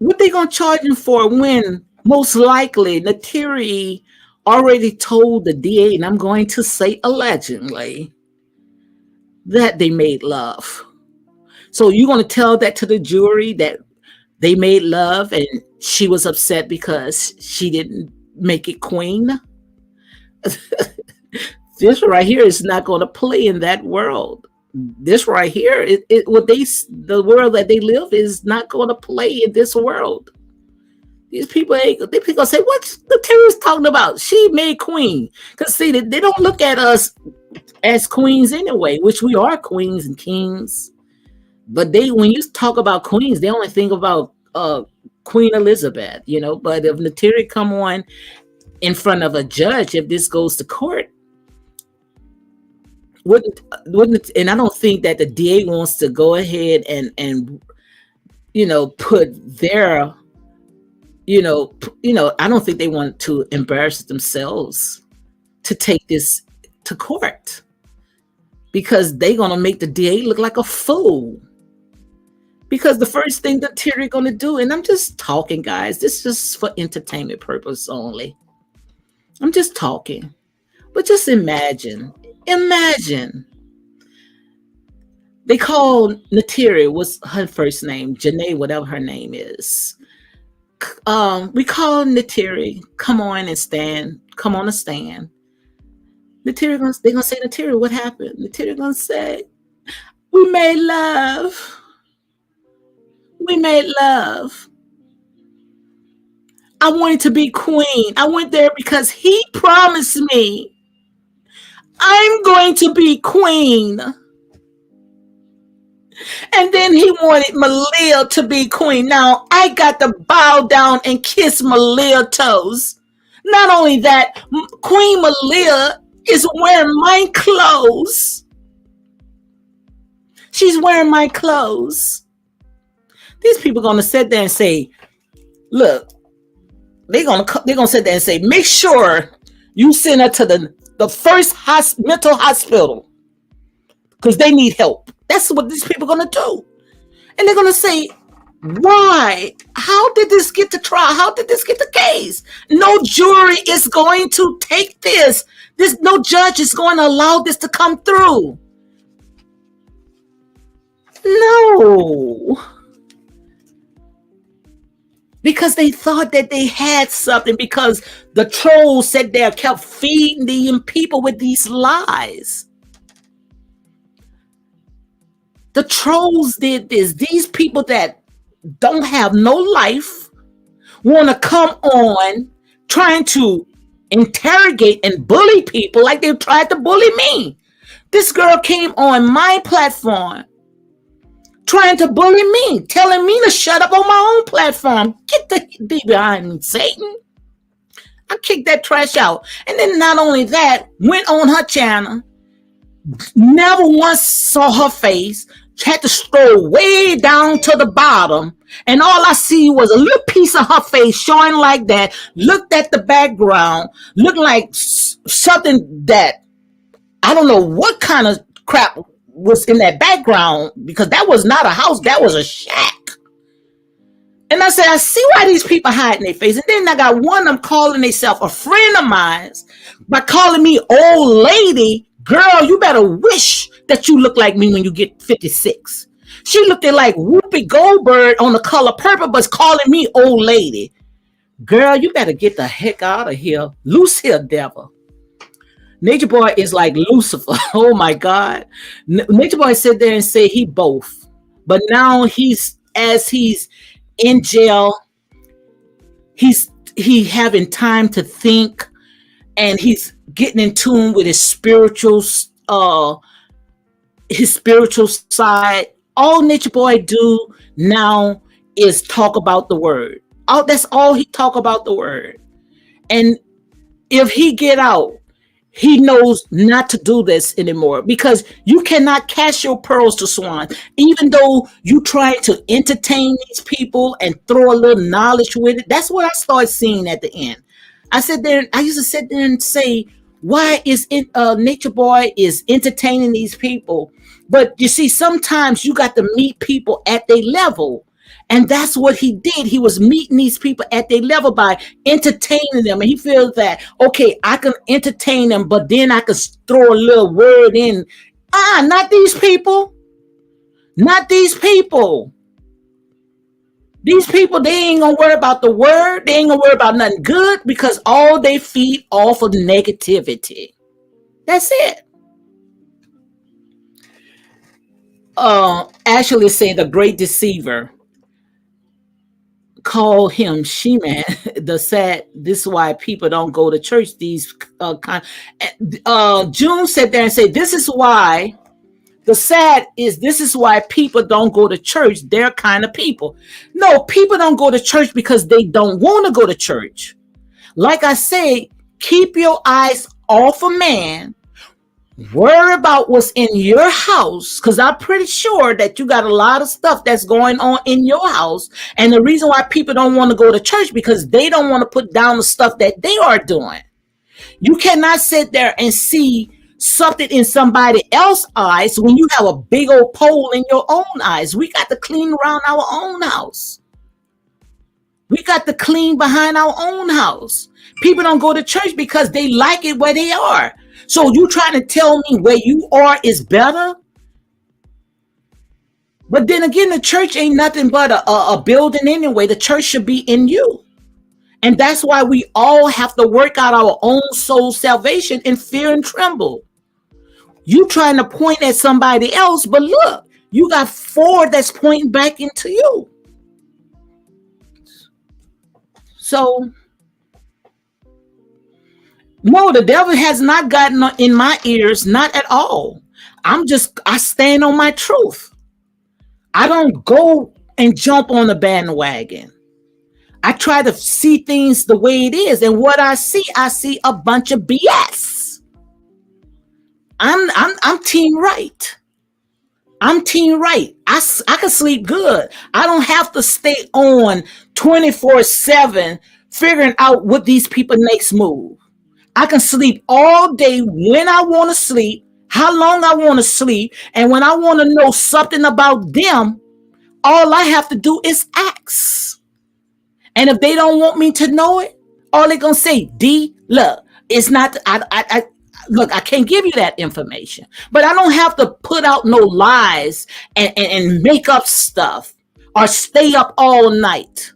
[SPEAKER 1] What they gonna charge him for when most likely Nateri already told the DA, and I'm going to say allegedly, that they made love. So you're going to tell that to the jury that they made love and she was upset because she didn't make it queen? This right here is not going to play in that world. This right here, the world that they live is not going to play in this world. These people ain't. They people gonna say, "What's the terrorist talking about?" She made queen. Cause see, they don't look at us as queens anyway, which we are queens and kings. But when you talk about queens, they only think about Queen Elizabeth, you know. But if Nateri come on in front of a judge, if this goes to court, wouldn't and I don't think that the DA wants to go ahead and put their I don't think they want to embarrass themselves to take this to court because they're gonna make the DA look like a fool. Because the first thing that Terry gonna do, and I'm just talking, guys, this is just for entertainment purpose only. I'm just talking. But just imagine. They call Nateri, what's her first name? Janae, whatever her name is. We call Nateri, come on and stand. Come on and stand. Nateri, they're gonna say, Nateri, what happened? Nateri gonna say, we made love. We made love. I wanted to be queen. I went there because he promised me I'm going to be queen. And then he wanted Malia to be queen. Now I got to bow down and kiss Malia's toes. Not only that, Queen Malia is wearing my clothes. She's wearing my clothes. These people are going to sit there and say, look, they're going to sit there and say, make sure you send her to the first mental hospital because they need help. That's what these people are going to do. And they're going to say, why? How did this get to trial? How did this get the case? No jury is going to take this. No judge is going to allow this to come through. No. Because they thought that they had something because the trolls sat there kept feeding the people with these lies. The trolls did this. These people that don't have no life want to come on trying to interrogate and bully people like they tried to bully me. This girl came on my platform trying to bully me, telling me to shut up on my own platform. Get the behind me, Satan. I kicked that trash out. And then not only that, went on her channel, never once saw her face, had to scroll way down to the bottom, and all I see was a little piece of her face showing like that, looked at the background, looked like something that I don't know what kind of crap was in that background, because that was not a house, that was a shack. And I said, I see why these people hiding their face. And then I got one of them calling themselves a friend of mine by calling me old lady. Girl, you better wish that you look like me when you get 56. She looked at like Whoopi Goldberg on The Color Purple, but calling me old lady. Girl, you better get the heck out of here. Loose here, devil. Natureboy is like Lucifer. Oh my God. Natureboy sit there and say he both. But now he's in jail, he having time to think, and he's getting in tune with his spiritual side. All Natureboy do now is talk about the word. That's all he talk about, the word. And if he get out, he knows not to do this anymore, because you cannot cast your pearls to swine. Even though you try to entertain these people and throw a little knowledge with it. That's what I started seeing at the end. I used to sit there and say, why is Natureboy is entertaining these people? But you see, sometimes you got to meet people at their level. And that's what he did. He was meeting these people at their level by entertaining them. And he feels that, okay, I can entertain them, but then I can throw a little word in. Not these people. Not these people. These people, they ain't gonna worry about the word. They ain't gonna worry about nothing good because all they feed off of negativity. That's it. Actually say the great deceiver call him she-man. The sad, this is why people don't go to church. These June sat there and said, this is why the sad is this is why people don't go to church. They're kind of people. No, people don't go to church because they don't want to go to church. Like I say, keep your eyes off of man. Worry about what's in your house, because I'm pretty sure that you got a lot of stuff that's going on in your house. And the reason why people don't want to go to church because they don't want to put down the stuff that they are doing. You cannot sit there and see something in somebody else's eyes when you have a big old pole in your own eyes. We got to clean around our own house. We got to clean behind our own house. People don't go to church because they like it where they are. So you trying to tell me where you are is better? But then again, the church ain't nothing but a building anyway. The church should be in you. And that's why we all have to work out our own soul salvation in fear and tremble. You trying to point at somebody else, but look, you got 4 that's pointing back into you. So, no, the devil has not gotten in my ears, not at all. I stand on my truth. I don't go and jump on the bandwagon. I try to see things the way it is. And what I see a bunch of BS. I'm team right. I'm team right. I can sleep good. I don't have to stay on 24/7 figuring out what these people next move. I can sleep all day when I want to sleep, how long I want to sleep, and when I want to know something about them, all I have to do is ask. And if they don't want me to know it, all they're gonna say, D, look, it's not. Look, I can't give you that information, but I don't have to put out no lies and make up stuff or stay up all night.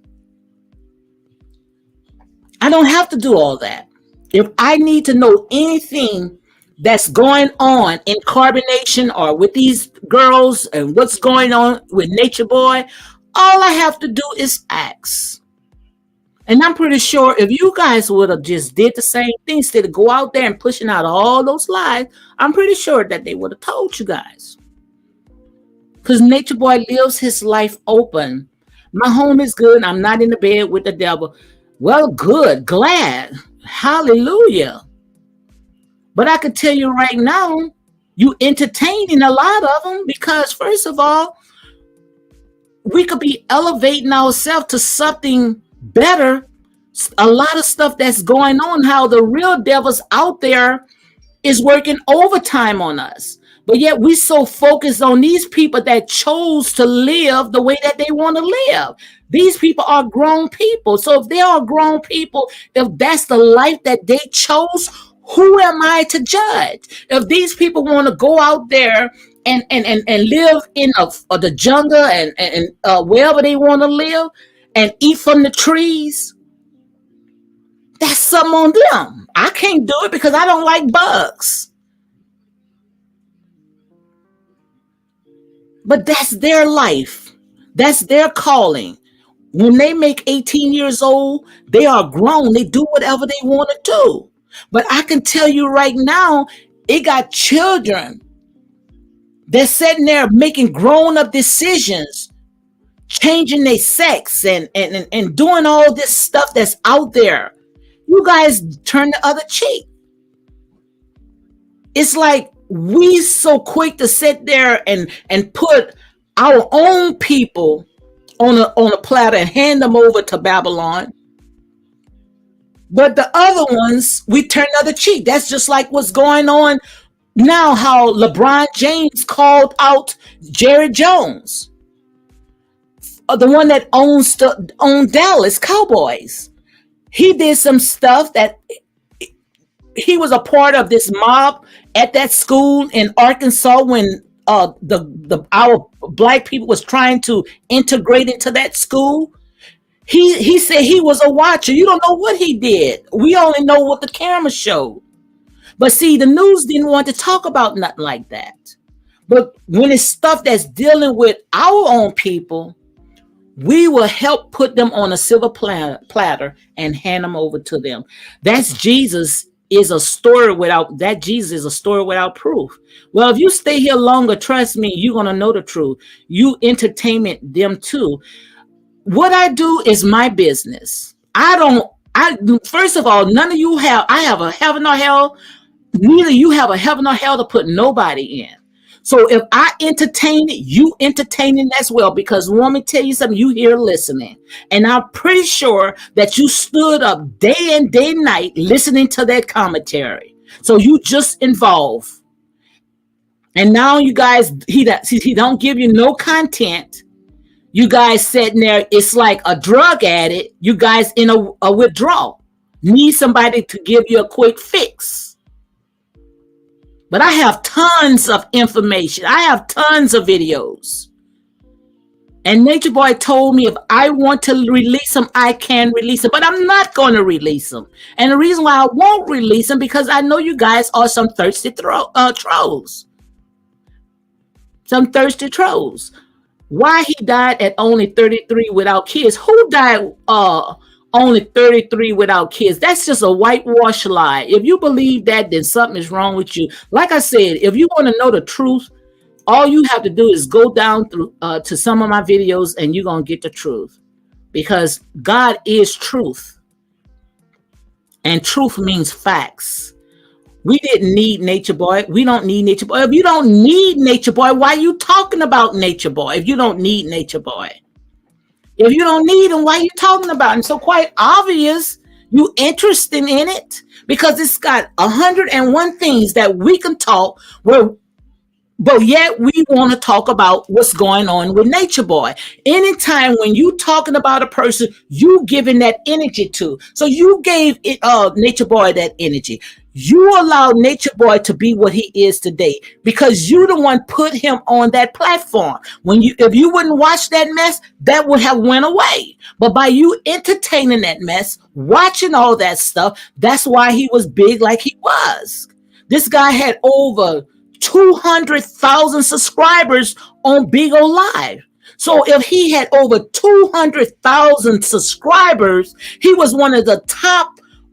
[SPEAKER 1] I don't have to do all that. If I need to know anything that's going on in Carbonation or with these girls and what's going on with Natureboy, all I have to do is ask. And I'm pretty sure if you guys would have just did the same thing instead of go out there and pushing out all those lies, I'm pretty sure that they would have told you guys. Because Natureboy lives his life open. My home is good. I'm not in the bed with the devil. Well, good, glad. Hallelujah. But I could tell you right now, you entertaining a lot of them because first of all, we could be elevating ourselves to something better. A lot of stuff that's going on, how the real devil's out there is working overtime on us. But yet we so focused on these people that chose to live the way that they want to live. These people are grown people. So if they are grown people, if that's the life that they chose, who am I to judge? If these people want to go out there and live in the jungle and wherever they want to live and eat from the trees, that's something on them. I can't do it because I don't like bugs. But that's their life. That's their calling. When they make 18 years old, they are grown. They do whatever they want to do. But I can tell you right now, it got children. They're sitting there making grown-up decisions, changing their sex and doing all this stuff that's out there. You guys turn the other cheek. It's like we so quick to sit there and put our own people on a platter and hand them over to Babylon. But the other ones, we turn the other cheek. That's just like what's going on now, how LeBron James called out Jerry Jones, the one that owned Dallas Cowboys. He did some stuff that he was a part of this mob at that school in Arkansas when our black people was trying to integrate into that school. He said he was a watcher. You don't know what he did. We only know what the camera showed. But see, the news didn't want to talk about nothing like that. But when it's stuff that's dealing with our own people, we will help put them on a silver platter and hand them over to them. That's Jesus is a story without that Jesus is a story without proof. Well, if you stay here longer, trust me, you're gonna know the truth. You entertainment them too. What I do is my business. I first of all, none of you have I have a heaven or hell, neither you have a heaven or hell to put nobody in. So if I entertain it, you entertain it as well. Because want me to tell you something, you here listening. And I'm pretty sure that you stood up day and day and night listening to that commentary. So you just involved. And now you guys, he don't give you no content. You guys sitting there, it's like a drug addict. You guys in a withdrawal. Need somebody to give you a quick fix. But I have tons of information. I have tons of videos. And Nature Boy told me if I want to release them, I can release them. But I'm not going to release them. And the reason why I won't release them, because I know you guys are some thirsty trolls. Some thirsty trolls. Why he died at only 33 without kids? Who died only 33 without kids? That's just a whitewash lie. If you believe that, then something is wrong with you. Like I said, if you want to know the truth, all you have to do is go down through to some of my videos and you're going to get the truth. Because God is truth. And truth means facts. We didn't need Nature Boy. We don't need Nature Boy. If you don't need Nature Boy, why are you talking about Nature Boy if you don't need Nature Boy? If you don't need him, why are you talking about him? So quite obvious you interested in it because it's got 101 things that we can talk where, but yet we want to talk about what's going on with Nature Boy. Anytime when you talking about a person, you giving that energy to. So you gave it Nature Boy that energy. You allowed Nature Boy to be what he is today because you the one put him on that platform. If you wouldn't watch that mess, that would have went away. But by you entertaining that mess, watching all that stuff, that's why he was big like he was. This guy had over 200,000 subscribers on Big O Live. So if he had over 200,000 subscribers, he was one of the top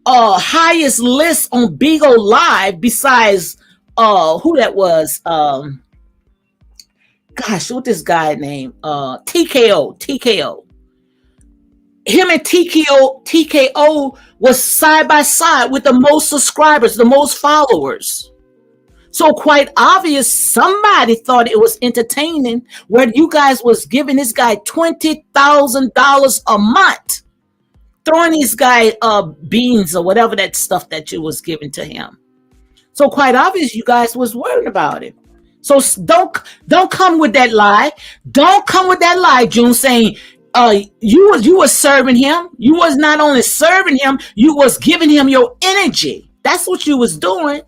[SPEAKER 1] highest lists on Big O Live besides who that was. Gosh, what this guy named? TKO. Him and TKO was side by side with the most subscribers, the most followers. So quite obvious, somebody thought it was entertaining where you guys was giving this guy $20,000 a month, throwing this guy beans or whatever that stuff that you was giving to him. So quite obvious, you guys was worried about it. So don't come with that lie. Don't come with that lie, June, saying you was serving him. You was not only serving him, you was giving him your energy. That's what you was doing.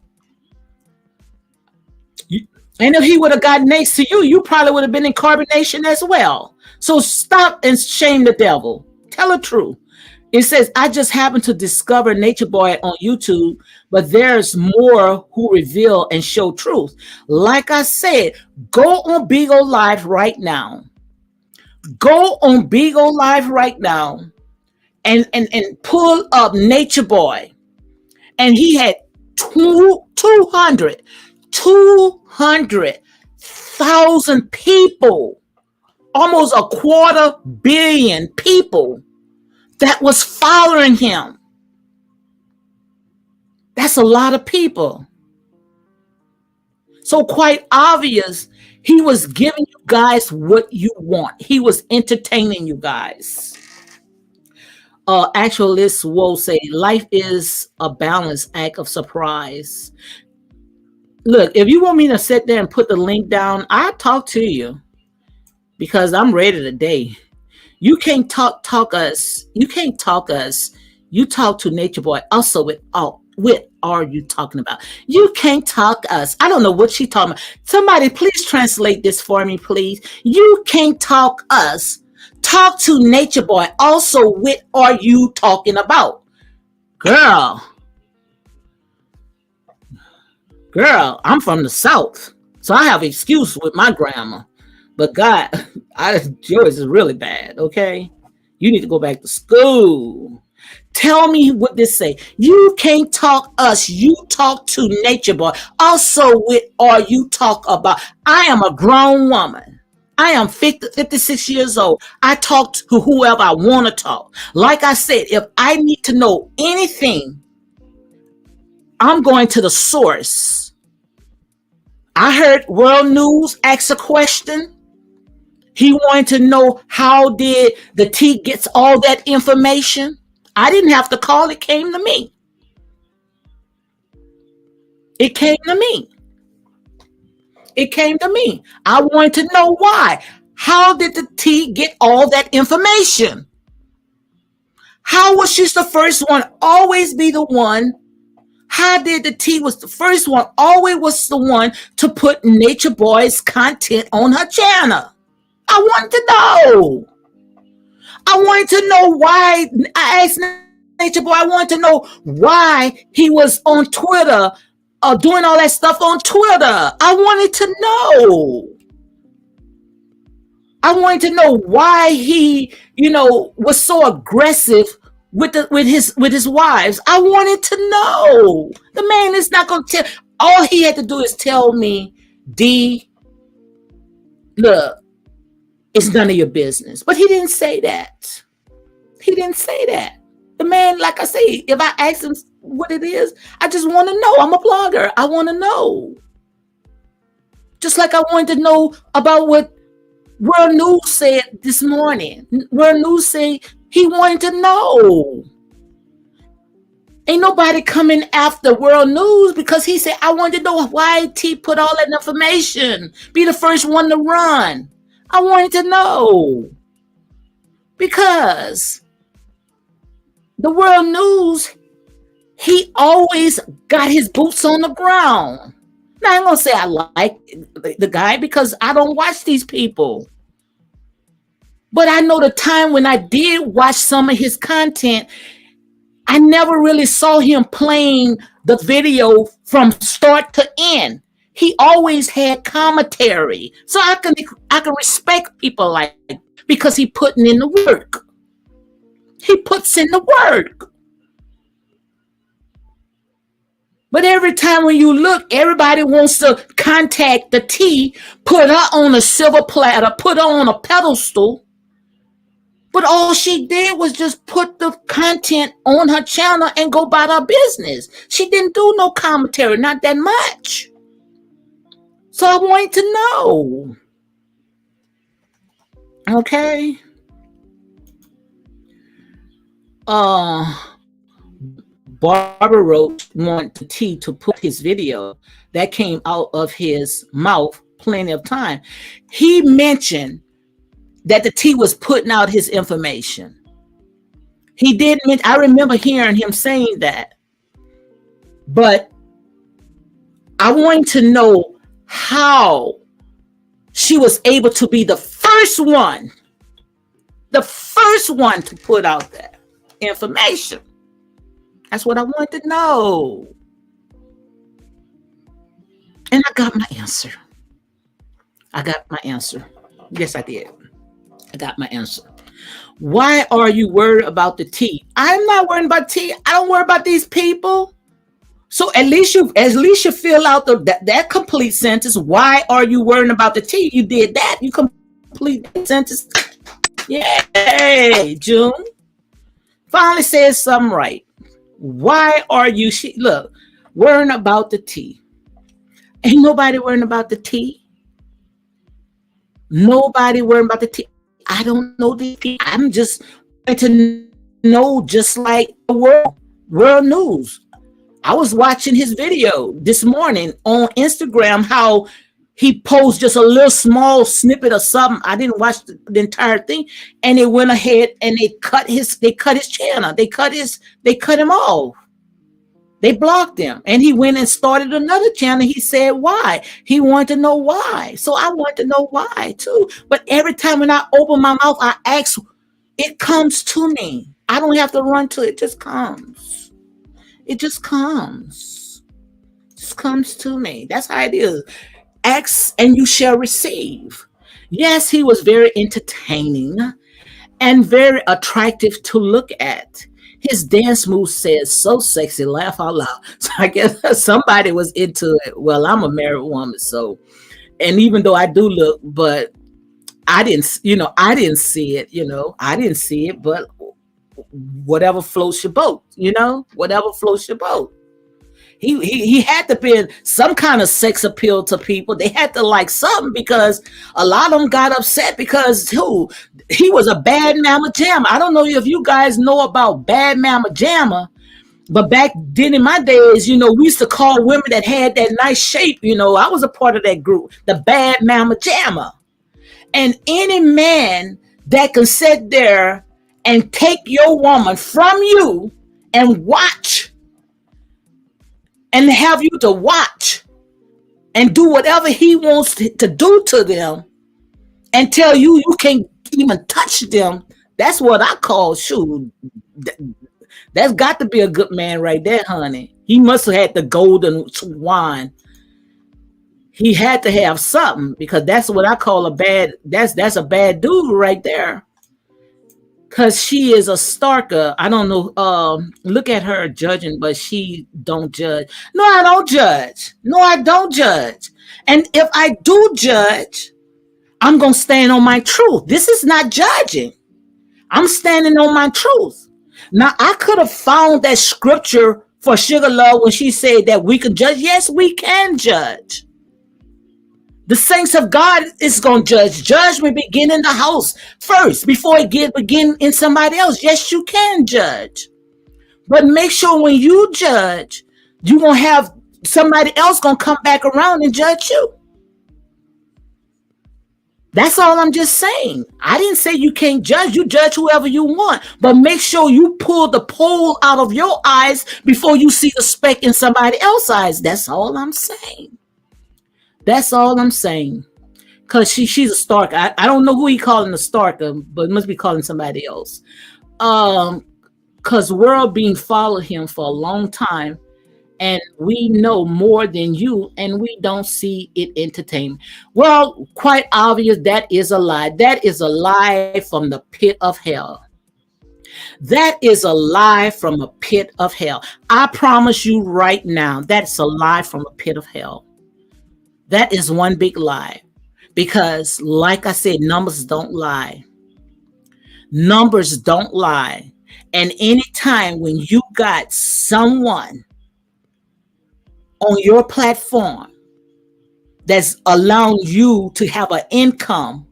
[SPEAKER 1] And if he would have gotten next to you, you probably would have been in carbonation as well. So stop and shame the devil. Tell the truth. It says, I just happened to discover Nature Boy on YouTube, but there's more who reveal and show truth. Like I said, go on Big O Live right now. Go on Big O Live right now and pull up Nature Boy. And he had 200,000 people, almost 250 million people that was following him. That's a lot of people. So quite obvious, he was giving you guys what you want. He was entertaining you guys. Actualist will say, life is a balanced act of surprise. Look, if you want me to sit there and put the link down, I'll talk to you because I'm ready today. You can't talk us. You can't talk us. You talk to Nature Boy. Also, what are you talking about? You can't talk us. I don't know what she's talking about. Somebody please translate this for me, please. You can't talk us. Talk to Nature Boy. Also, what are you talking about? Girl, girl, I'm from the South. So I have excuse with my grandma. But God, yours is really bad, okay? You need to go back to school. Tell me what this say. You can't talk us. You talk to Nature Boy. Also, what are you talk about? I am a grown woman. I am 56 years old. I talk to whoever I want to talk. Like I said, if I need to know anything, I'm going to the source. I heard World News ask a question. He wanted to know how did the T gets all that information. I didn't have to call. It came to me. It came to me. It came to me. I wanted to know why. How did the T get all that information? How was she the first one? Always be the one. How did the T was the first one? Always was the one to put Nature Boy's content on her channel. I wanted to know. I wanted to know why. I asked Nature Boy. I wanted to know why he was on Twitter, doing all that stuff on Twitter. I wanted to know. I wanted to know why he, was so aggressive with his wives. I wanted to know. The man is not going to tell. All he had to do is tell me, D, look, it's none of your business. But he didn't say that. He didn't say that. The man, like I say, if I ask him what it is, I just want to know. I'm a blogger. I want to know. Just like I wanted to know about what World News said this morning. World News said he wanted to know. Ain't nobody coming after World News because he said, I wanted to know why T put all that information. Be the first one to run. I wanted to know. Because the World News, he always got his boots on the ground. Now, I'm going to say I like the guy because I don't watch these people. But I know the time when I did watch some of his content, I never really saw him playing the video from start to end. He always had commentary. So I can respect people like that because he putting in the work. He puts in the work. But every time when you look, everybody wants to contact the T, put her on a silver platter, put her on a pedestal. But all she did was just put the content on her channel and go about her business. She didn't do no commentary, not that much. So I wanted to know. Okay. Barbara Roach wanted the T to put his video that came out of his mouth plenty of time. He mentioned that the T was putting out his information. He did. I remember hearing him saying that. But I wanted to know how she was able to be the first one to put out that information. That's what I wanted to know. And I got my answer. Yes, I did. I got my answer. Why are you worried about the T? I'm not worried about T. I don't worry about these people. So at least you fill out that complete sentence. Why are you worrying about the T? You did that. You complete the sentence. Yay, June. Finally said something right. Why are you worrying about the T? Ain't nobody worrying about the T. Nobody worrying about the T. I don't know the T. I'm just trying to know, just like the world news. I was watching his video this morning on Instagram, how he posted just a little small snippet of something. I didn't watch the entire thing, and they went ahead and they cut his channel. They cut him off. They blocked him. And he went and started another channel. He said why. He wanted to know why. So I want to know why too. But every time when I open my mouth, I ask, it comes to me. I don't have to run to it. It just comes. It just comes. It just comes to me. That's how it is. Ask and you shall receive. Yes, he was very entertaining and very attractive to look at. His dance move says so sexy, laugh out loud. So I guess somebody was into it. Well, I'm a married woman, so and even though I do look, but I didn't, I didn't see it, I didn't see it, but whatever floats your boat, whatever floats your boat. He had to be some kind of sex appeal to people. They had to like something because a lot of them got upset because he was a bad mama jamma. I don't know if you guys know about bad mama jamma, but back then in my days, we used to call women that had that nice shape. I was a part of that group, the bad mama jamma. And any man that can sit there and take your woman from you and watch and have you to watch and do whatever he wants to do to them and tell you you can't even touch them. That's what I call shoot. That's got to be a good man right there, honey. He must have had the golden wine. He had to have something because that's what I call a bad. That's a bad dude right there. Cause she is a stalker. I don't know. Look at her judging, but she don't judge. No, I don't judge. No, I don't judge. And if I do judge, I'm gonna stand on my truth. This is not judging. I'm standing on my truth. Now I could have found that scripture for Sugar Love when she said that we can judge. Yes, we can judge. The saints of God is going to judge. Judgment begin in the house first before it begin in somebody else. Yes, you can judge. But make sure when you judge, you're going to have somebody else going to come back around and judge you. That's all I'm just saying. I didn't say you can't judge. You judge whoever you want. But make sure you pull the pole out of your eyes before you see the speck in somebody else's eyes. That's all I'm saying. That's all I'm saying. Because she's a stalker. I don't know who he calling a stalker, but must be calling somebody else. Because world being followed him for a long time, and we know more than you, and we don't see it entertainment. Well, quite obvious that is a lie. That is a lie from the pit of hell. That is a lie from a pit of hell. I promise you right now, that's a lie from a pit of hell. That is one big lie. Because, like I said, numbers don't lie. Numbers don't lie. And anytime when you got someone on your platform that's allowing you to have an income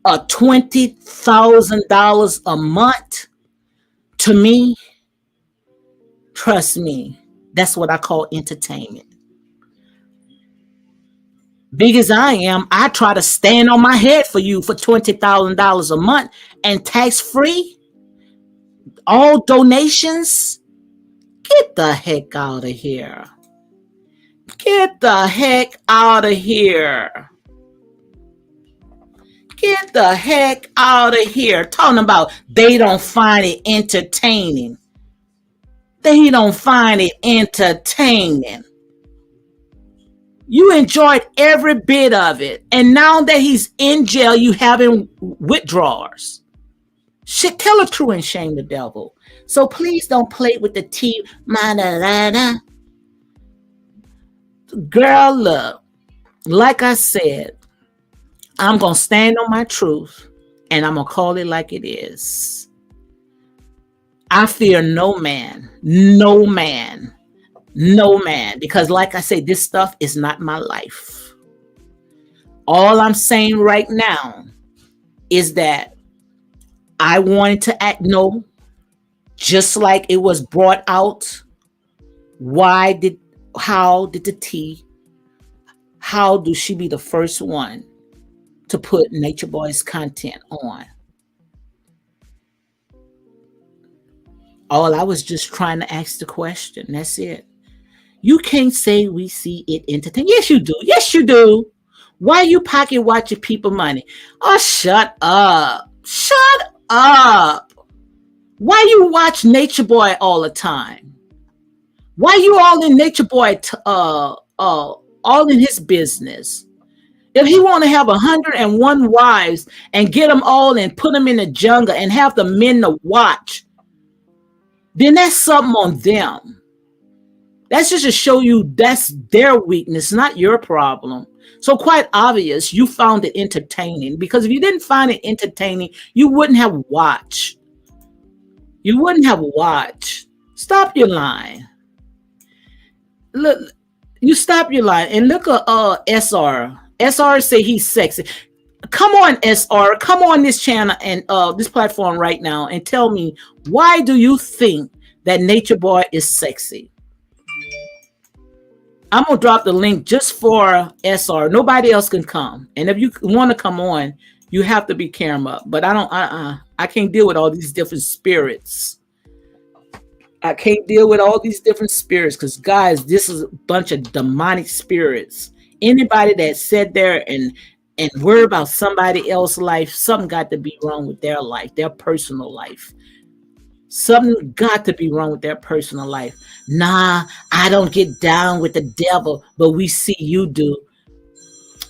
[SPEAKER 1] of $20,000 a month, to me, trust me, that's what I call entertainment. Big as I am, I try to stand on my head for you for $20,000 a month and tax free. All donations. Get the heck out of here. Get the heck out of here. Get the heck out of here. Talking about they don't find it entertaining. They don't find it entertaining. You enjoyed every bit of it. And now that he's in jail, you having withdrawals. Shit, tell the truth and shame the devil. So please don't play with the tea. Girl, look, like I said, I'm going to stand on my truth and I'm going to call it like it is. I fear no man, no man. No, man, because like I say, this stuff is not my life. All I'm saying right now is that I wanted to act just like it was brought out. How did the T, how do she be the first one to put Natureboy's content on? All I was just trying to ask the question. That's it. You can't say we see it entertaining. Yes, you do. Yes, you do. Why you pocket watching people money? Oh, shut up. Shut up. Why you watch Nature Boy all the time? Why you all in Nature Boy all in his business? If he want to have 101 wives and get them all and put them in the jungle and have the men to watch, then that's something on them. That's just to show you that's their weakness, not your problem. So quite obvious, you found it entertaining, because if you didn't find it entertaining, you wouldn't have watched. You wouldn't have watched. Stop your lying. Look, you stop your lying and look at SR. SR say he's sexy. Come on, SR. Come on this channel and this platform right now and tell me, why do you think that Nature Boy is sexy? I'm gonna drop the link just for SR. Nobody else can come. And if you want to come on, you have to be camera. But I don't. I can't deal with all these different spirits. I can't deal with all these different spirits, because guys, this is a bunch of demonic spirits. Anybody that sat there and worry about somebody else's life, something got to be wrong with their life, their personal life. Something got to be wrong with their personal life. Nah, I don't get down with the devil, but we see you do.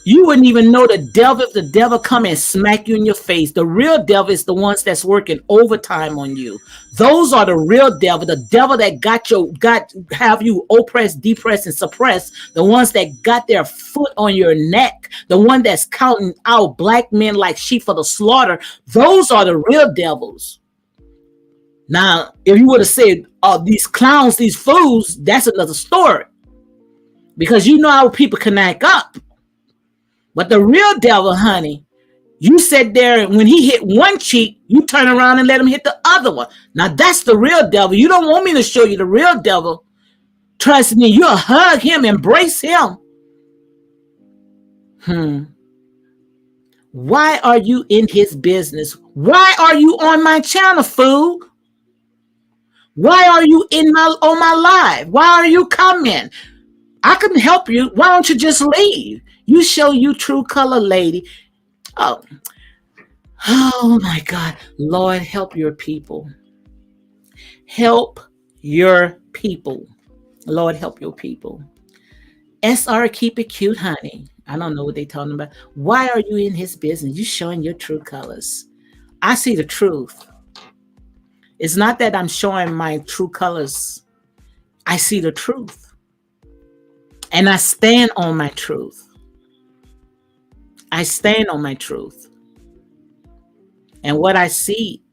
[SPEAKER 1] You wouldn't even know the devil if the devil come and smack you in your face. The real devil is the ones that's working overtime on you. Those are the real devil. The devil that have you oppressed, depressed, and suppressed. The ones that got their foot on your neck. The one that's counting out black men like sheep for the slaughter. Those are the real devils. Now, if you would have said, "Oh, these clowns, these fools," that's another story. Because you know how people can act up. But the real devil, honey, you sit there, when he hit one cheek, you turn around and let him hit the other one. Now, that's the real devil. You don't want me to show you the real devil. Trust me, you'll hug him, embrace him. Why are you in his business? Why are you on my channel, fool? Why are you on my live? Why are you coming? I couldn't help you. Why don't you just leave? You show you true color, lady. Oh my God. Lord, help your people. Help your people. Lord, help your people. SR, keep it cute, honey. I don't know what they're talking about. Why are you in his business? You showing your true colors. I see the truth. It's not that I'm showing my true colors. I see the truth. And I stand on my truth. I stand on my truth. And what I see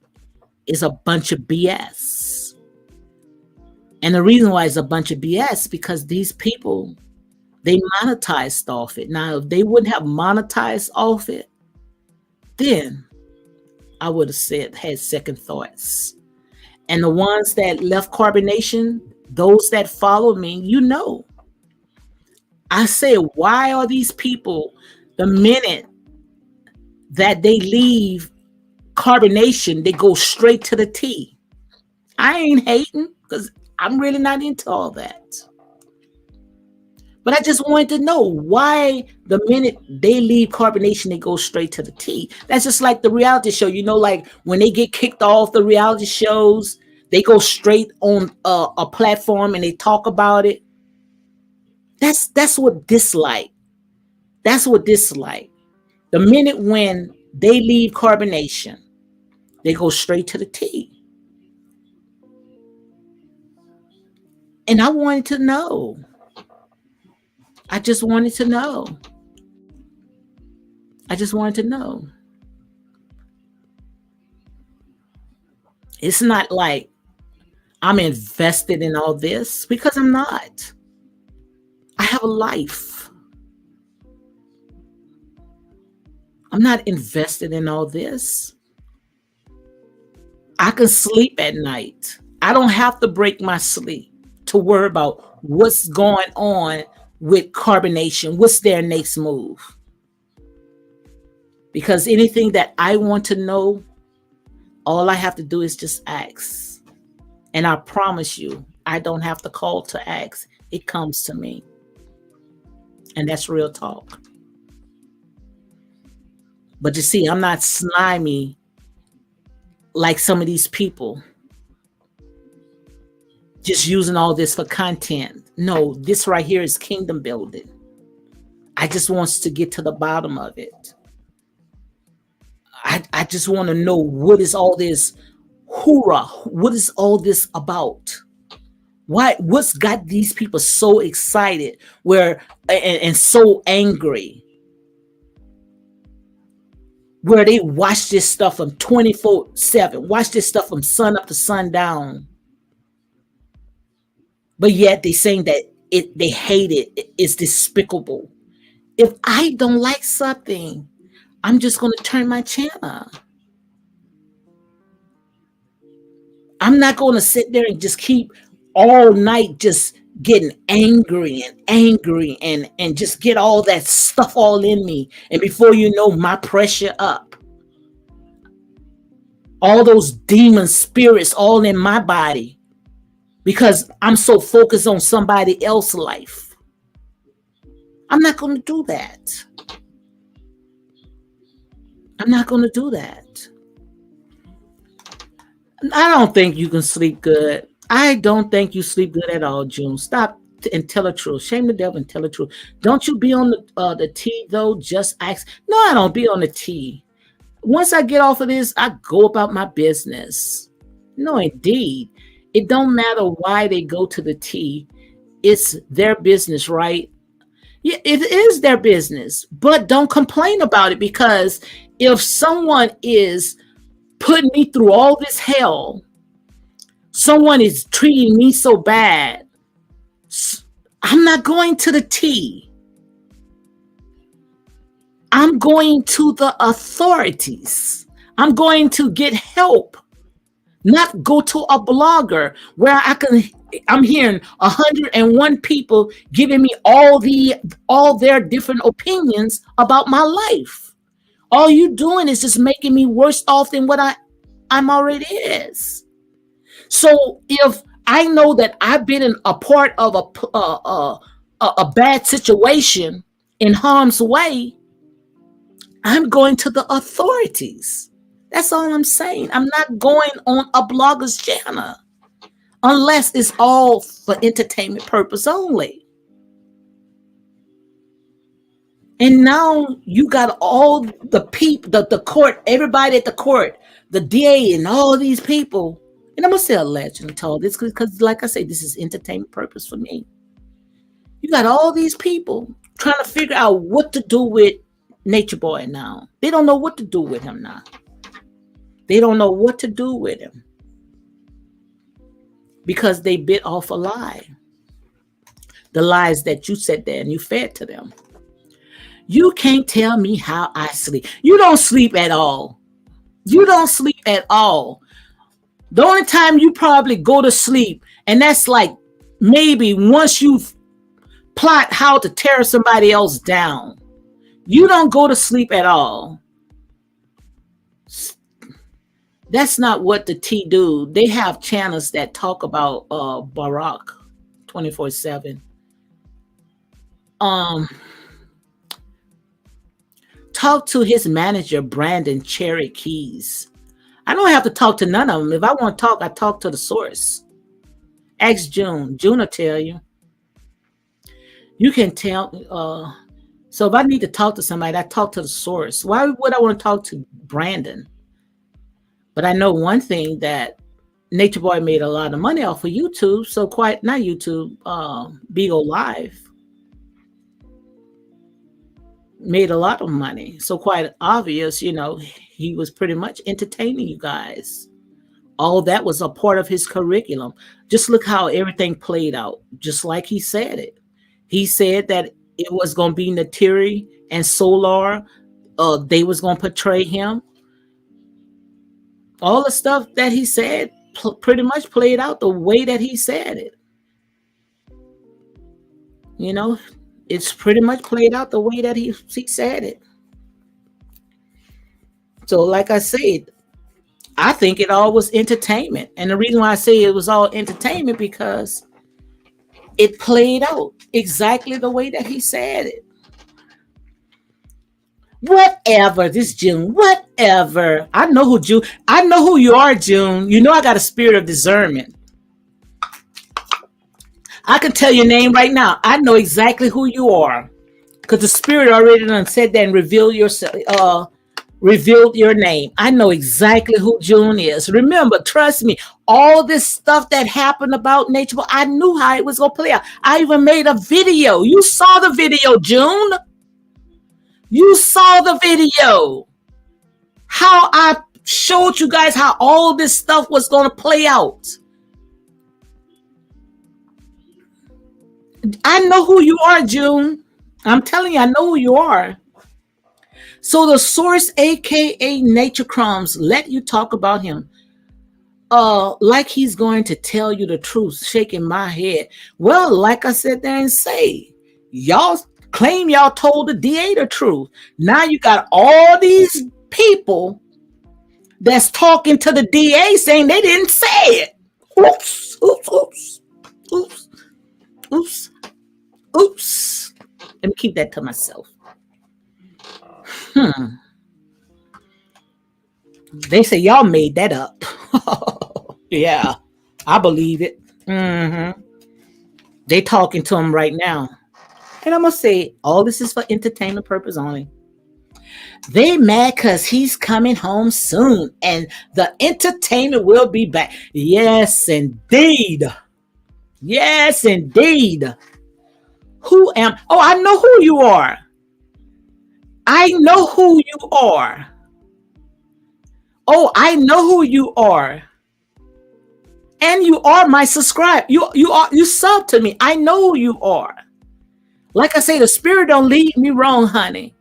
[SPEAKER 1] is a bunch of BS. And the reason why it's a bunch of BS, because these people, they monetized off it. Now, if they wouldn't have monetized off it, then I would have had second thoughts. And the ones that left Carbonation, those that follow me, you know. I say, why are these people, the minute that they leave Carbonation, they go straight to the T? I ain't hating, because I'm really not into all that. But I just wanted to know why the minute they leave Carbonation, they go straight to the T. That's just like the reality show. You know, like when they get kicked off the reality shows, they go straight on a platform and they talk about it. That's what this like. That's what this like. The minute when they leave Carbonation, they go straight to the T. And I wanted to know. I just wanted to know. I just wanted to know. It's not like I'm invested in all this, because I'm not. I have a life. I'm not invested in all this. I can sleep at night. I don't have to break my sleep to worry about what's going on with Carbonation. What's their next move? Because anything that I want to know, all I have to do is just ask. And I promise you, I don't have to call to ask. It comes to me. And that's real talk. But you see, I'm not slimy like some of these people, just using all this for content. No, this right here is kingdom building. I just wants to get to the bottom of it. I just want to know, what is all this hoorah? What is all this about? What's got these people so excited and so angry, where they watch this stuff from 24/7, watch this stuff from sun up to sundown, but yet they saying that they hate it's despicable. If I don't like something, I'm just going to turn my channel. I'm not going to sit there and just keep all night just getting angry and just get all that stuff all in me. And before you know, my pressure up. All those demon spirits all in my body because I'm so focused on somebody else's life. I'm not going to do that. I'm not going to do that. I don't think you can sleep good. I don't think you sleep good at all, June. Stop and tell the truth. Shame the devil and tell the truth. Don't you be on the T though? Just ask. No, I don't be on the T. Once I get off of this, I go about my business. No, indeed. It don't matter why they go to the T. It's their business, right? Yeah, it is their business. But don't complain about it, because if someone is putting me through all this hell, someone is treating me so bad, I'm not going to the T. I'm going to the authorities. I'm going to get help, not go to a blogger where I'm hearing 101 people giving me all their different opinions about my life. All you doing is just making me worse off than what I'm already is. So if I know that I've been a part of a bad situation in harm's way, I'm going to the authorities. That's all I'm saying. I'm not going on a blogger's channel unless it's all for entertainment purpose only. And now you got all the people, the court, everybody at the court, the DA, and all these people. And I'm gonna say allegedly told this because, like I say, this is entertainment purpose for me. You got all these people trying to figure out what to do with Natureboy now. They don't know what to do with him now. They don't know what to do with him because they bit off a lie. The lies that you said there and you fed to them. You can't tell me how I sleep. You don't sleep at all. You don't sleep at all. The only time you probably go to sleep, and that's like maybe once you plot how to tear somebody else down. You don't go to sleep at all. That's not what the T do. They have channels that talk about Barack 24/7. Talk to his manager, Brandon Cherry Keys. I don't have to talk to none of them. If I want to talk, I talk to the source. Ask June. June will tell you. You can tell. So if I need to talk to somebody, I talk to the source. Why would I want to talk to Brandon? But I know one thing, that Natureboy made a lot of money off of YouTube. So not YouTube, Beagle Live. Made a lot of money. So quite obvious, he was pretty much entertaining you guys. All that was a part of his curriculum. Just look how everything played out, just like he said it. He said that it was going to be Nateri and Solar. They was going to portray him. All the stuff that he said pretty much played out the way that he said it. It's pretty much played out the way that he said it. So like I said, I think it all was entertainment. And the reason why I say it was all entertainment because it played out exactly the way that he said it. Whatever, this June, whatever. I know who June. I know who you are, June. You know I got a spirit of discernment. I can tell your name right now. I know exactly who you are. Because the spirit already done said that and revealed yourself, revealed your name. I know exactly who June is. Remember, trust me, all this stuff that happened about nature, I knew how it was gonna play out. I even made a video. You saw the video, June. You saw the video. How I showed you guys how all this stuff was gonna play out. I know who you are, June. I'm telling you, I know who you are. So the source, aka Nature Crumbs, let you talk about him. Like he's going to tell you the truth, shaking my head. Well, like I said there and say, y'all claim y'all told the DA the truth. Now you got all these people that's talking to the DA saying they didn't say it. Oops, oops, oops, oops, oops, oops. Let me keep that to myself. They say y'all made that up. Yeah, I believe it. They talking to him right now. And I'm going to say, all this is for entertainment purpose only. They mad because he's coming home soon and the entertainment will be back. Yes, indeed. Yes, indeed. Who am? Oh, I know who you are. I know who you are. Oh, I know who you are. And you are my subscriber. You sub to me. I know who you are. Like I say, the spirit don't lead me wrong, honey.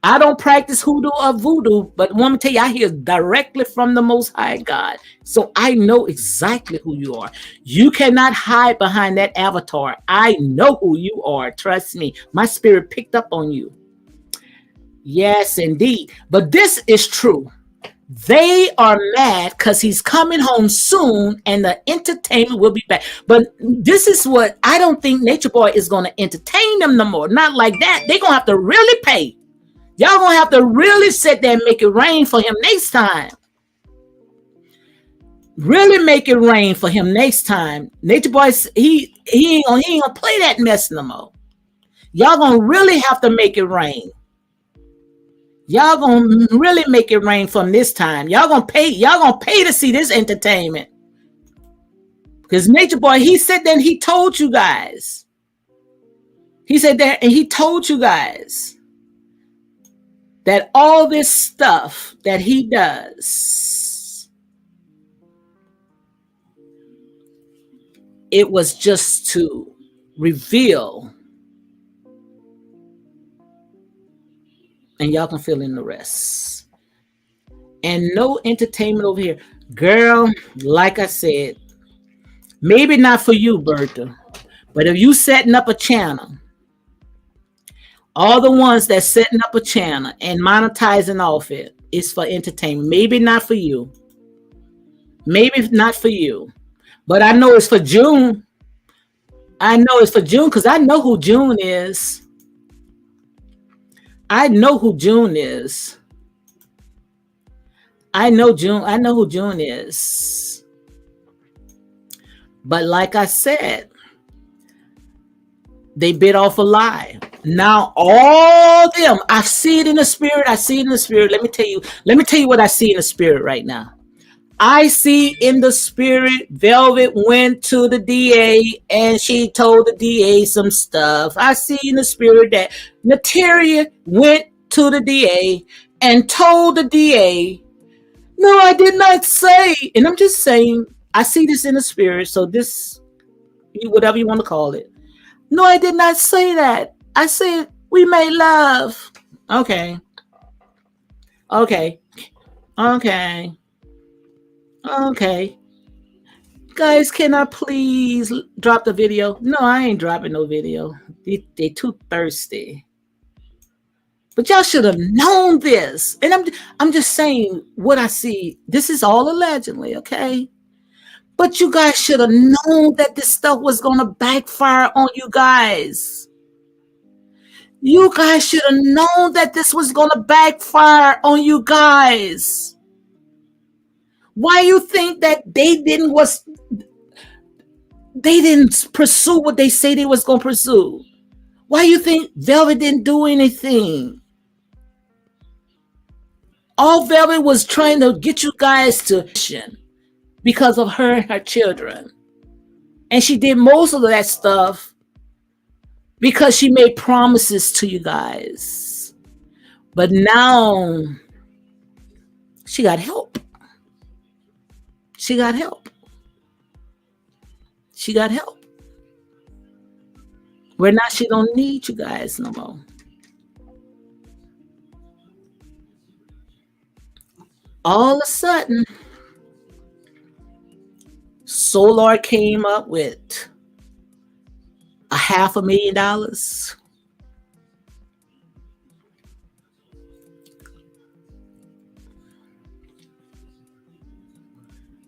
[SPEAKER 1] I don't practice hoodoo or voodoo, but want me to tell you, I hear directly from the Most High God. So I know exactly who you are. You cannot hide behind that avatar. I know who you are. Trust me. My spirit picked up on you. Yes, indeed. But this is true. They are mad because he's coming home soon and the entertainment will be back. But this is what I don't think Natureboy is going to entertain them no more. Not like that. They're going to have to really pay. Y'all going to have to really sit there and make it rain for him next time. Really make it rain for him next time. Natureboy, he ain't gonna play that mess no more. Y'all going to really have to make it rain. Y'all gonna really make it rain from this time. Y'all gonna pay to see this entertainment. Because Natureboy, he said that he told you guys. He said that and he told you guys that all this stuff that he does, it was just to reveal. And y'all can fill in the rest. And no entertainment over here. Girl, like I said, maybe not for you, Bertha. But if you setting up a channel, all the ones that's setting up a channel and monetizing off it is for entertainment. Maybe not for you. Maybe not for you. But I know it's for June. I know it's for June because I know who June is. I know who June is. I know who June is. But like I said, they bit off a lie. Now all them, I see it in the spirit. Let me tell you what I see in the spirit right now. I see in the spirit, Velvet went to the DA and she told the DA some stuff. I see in the spirit that Nataria went to the DA and told the DA, no, I did not say. And I'm just saying, I see this in the spirit. So this, whatever you want to call it. No, I did not say that. I said, we made love. Okay. Guys, can I please drop the video? No, I ain't dropping no video. They too thirsty. But y'all should have known this. And I'm just saying what I see. This is all allegedly, okay? But you guys should have known that this stuff was going to backfire on you guys. You guys should have known that this was going to backfire on you guys. Why you think that they didn't pursue what they say they was going to pursue? Why you think Velvet didn't do anything? All Velvet was trying to get you guys to because of her and her children. And she did most of that stuff because she made promises to you guys. But now she got help. She got help. She got help. Where now she don't need you guys no more. All of a sudden, Solar came up with $500,000.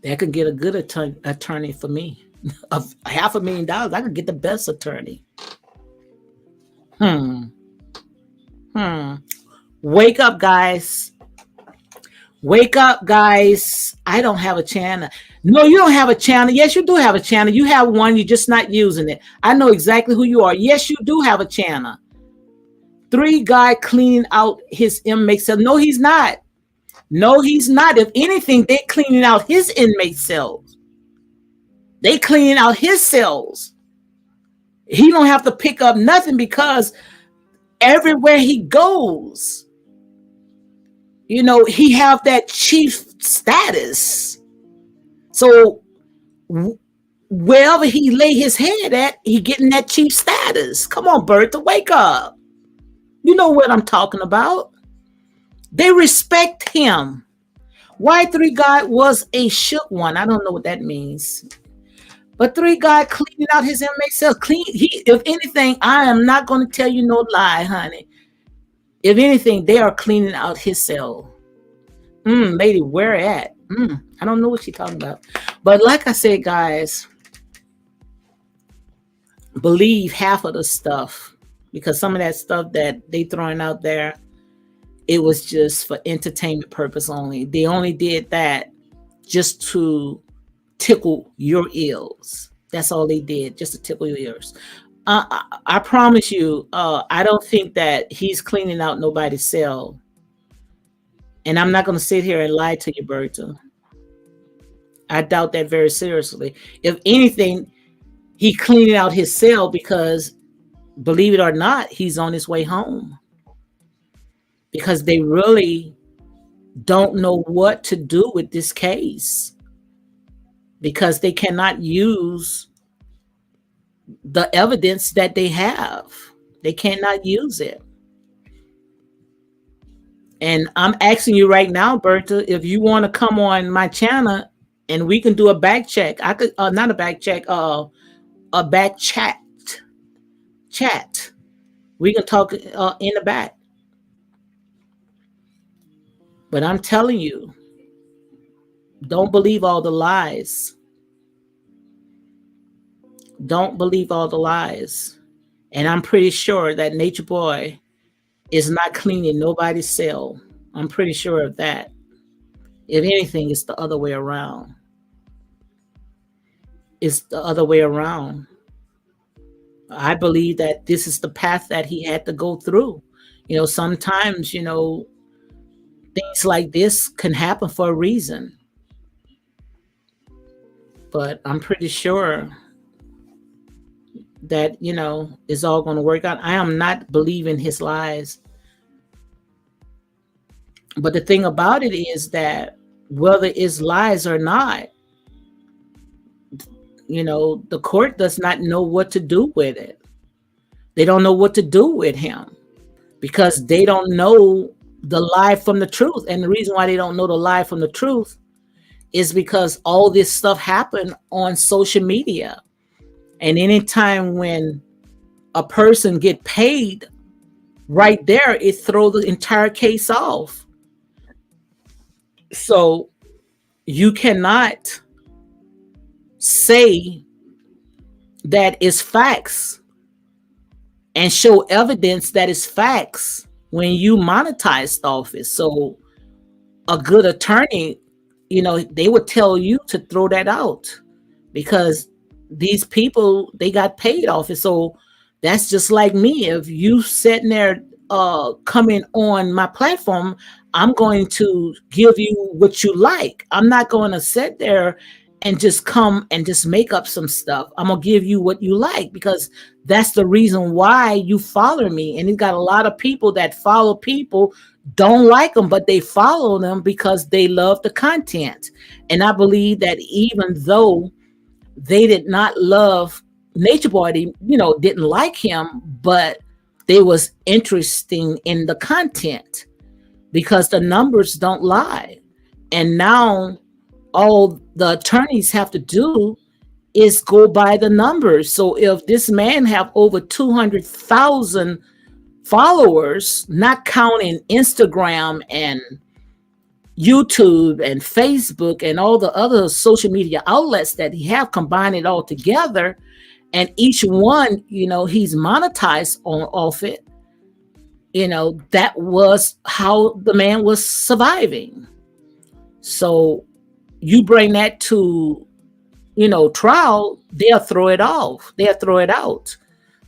[SPEAKER 1] That could get a good attorney for me. Of $500,000, I could get the best attorney. Wake up, guys. Wake up, guys. I don't have a channel. No, you don't have a channel. Yes, you do have a channel. You have one. You're just not using it. I know exactly who you are. Yes, you do have a channel. 3 guy cleaning out his inmate cell. No, he's not. No, he's not. If anything, they're cleaning out his inmate cells. They cleaning out his cells. He don't have to pick up nothing because everywhere he goes, you know, he have that chief status. So wherever he lay his head at, he getting that chief status. Come on, Bertha, wake up. You know what I'm talking about. They respect him. Why 3 guy was a shook one? I don't know what that means. But 3 guy cleaning out his inmate cells. If anything, I am not going to tell you no lie, honey. If anything, they are cleaning out his cell. Lady, where at? I don't know what she's talking about. But like I said, guys, believe half of the stuff, because some of that stuff that they throwing out there, it was just for entertainment purpose only. They only did that just to tickle your ears. That's all they did, just to tickle your ears. I promise you, I don't think that he's cleaning out nobody's cell. And I'm not going to sit here and lie to you, Bertha. I doubt that very seriously. If anything, he cleaning out his cell because, believe it or not, he's on his way home. Because they really don't know what to do with this case. Because they cannot use the evidence that they have. They cannot use it. And I'm asking you right now, Bertha, if you want to come on my channel and we can do a back check. I could not a back check, a back chat. We can talk in the back. But I'm telling you, don't believe all the lies. Don't believe all the lies. And I'm pretty sure that Natureboy is not cleaning nobody's cell. I'm pretty sure of that. If anything, it's the other way around. It's the other way around. I believe that this is the path that he had to go through. You know, sometimes, you know, things like this can happen for a reason. But I'm pretty sure that, you know, it's all going to work out. I am not believing his lies. But the thing about it is that whether it's lies or not, you know, the court does not know what to do with it. They don't know what to do with him because they don't know the lie from the truth. And the reason why they don't know the lie from the truth is because all this stuff happened on social media. And anytime when a person get paid right there, it throw the entire case off. So you cannot say that it's facts and show evidence that it's facts when you monetize the office. So a good attorney, they would tell you to throw that out because these people, they got paid off it. So that's just like me. If you sitting there coming on my platform, I'm going to give you what you like. I'm not going to sit there and just come and just make up some stuff. I'm gonna give you what you like because that's the reason why you follow me. And you got a lot of people that follow people, don't like them, but they follow them because they love the content. And I believe that even though they did not love Nature Boy, they, didn't like him, but they was interesting in the content because the numbers don't lie. And now all the attorneys have to do is go by the numbers. So if this man have over 200,000 followers, not counting Instagram and YouTube and Facebook and all the other social media outlets that he have, combined it all together, and each one, he's monetized off it, that was how the man was surviving. So you bring that to, trial, they'll throw it off. They'll throw it out.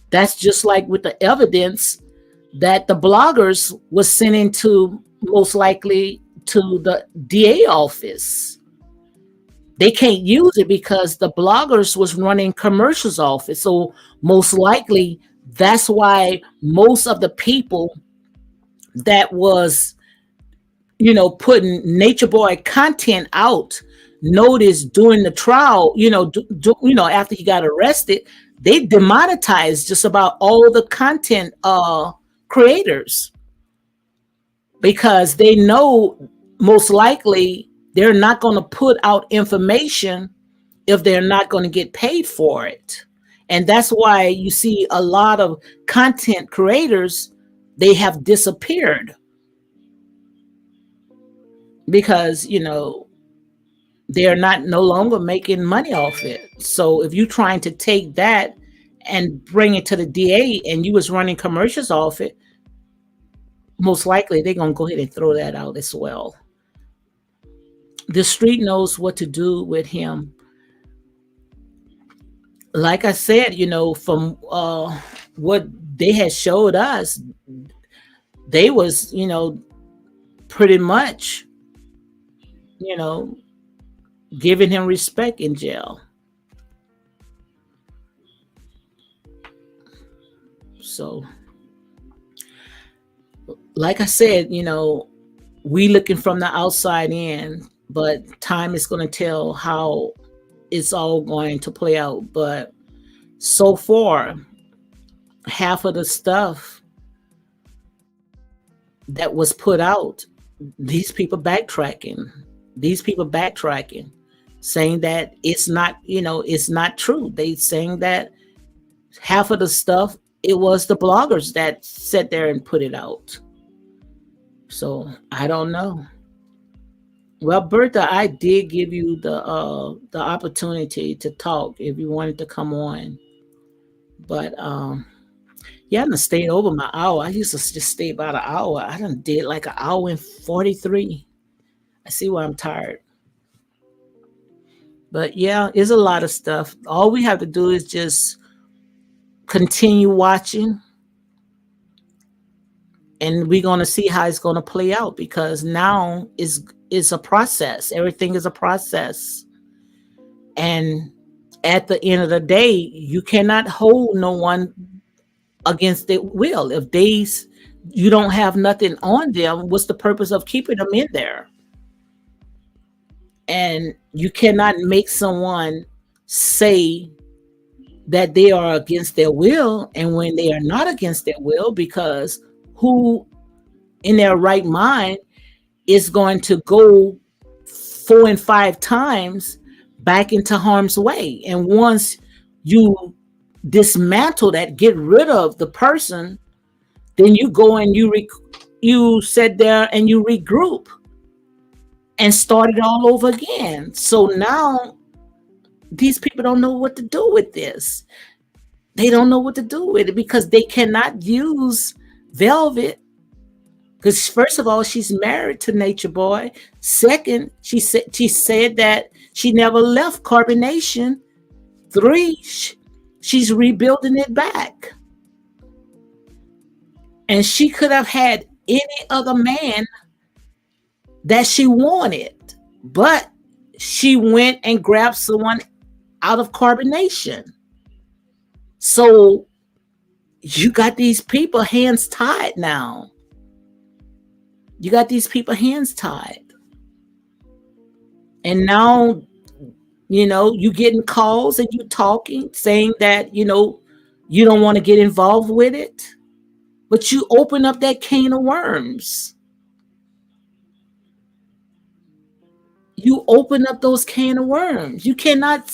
[SPEAKER 1] That's just like with the evidence that the bloggers was sending to, most likely, to the DA office. They can't use it because the bloggers was running commercials off it. So most likely that's why most of the people that was, putting Nature Boy content out, notice during the trial, after he got arrested, they demonetized just about all the content creators because they know most likely they're not going to put out information if they're not going to get paid for it. And that's why you see a lot of content creators, they have disappeared because, they're not no longer making money off it. So if you're trying to take that and bring it to the DA and you was running commercials off it, most likely they're going to go ahead and throw that out as well. The street knows what to do with him. Like I said, from what they had showed us, they was, pretty much, giving him respect in jail. So, like I said, we looking from the outside in, but time is going to tell how it's all going to play out. But so far, half of the stuff that was put out, these people backtracking, saying that it's not, it's not true. They saying that half of the stuff, it was the bloggers that sat there and put it out. So I don't know. Well, Bertha, I did give you the opportunity to talk if you wanted to come on. But yeah, I done stayed over my hour. I used to just stay about an hour. I done did like an hour and 43. I see why I'm tired. But yeah, it's a lot of stuff. All we have to do is just continue watching. And we're going to see how it's going to play out because now is a process. Everything is a process. And at the end of the day, you cannot hold no one against their will. If you don't have nothing on them, what's the purpose of keeping them in there? And you cannot make someone say that they are against their will and when they are not against their will, because who in their right mind is going to go 4 and 5 times back into harm's way? And once you dismantle that, get rid of the person, Then you go and you sit there and you regroup and start it all over again. So now these people don't know what to do with this. They don't know what to do with it because they cannot use Velvet. Because first of all, she's married to Nature Boy. Second, she said that she never left Carbonation. Three, she's rebuilding it back. And she could have had any other man that she wanted, but she went and grabbed someone out of Carbonation. So you got these people hands tied now. You got these people hands tied. And now, you getting calls and you talking, saying that, you don't want to get involved with it. But you open up that can of worms. You open up those can of worms. You cannot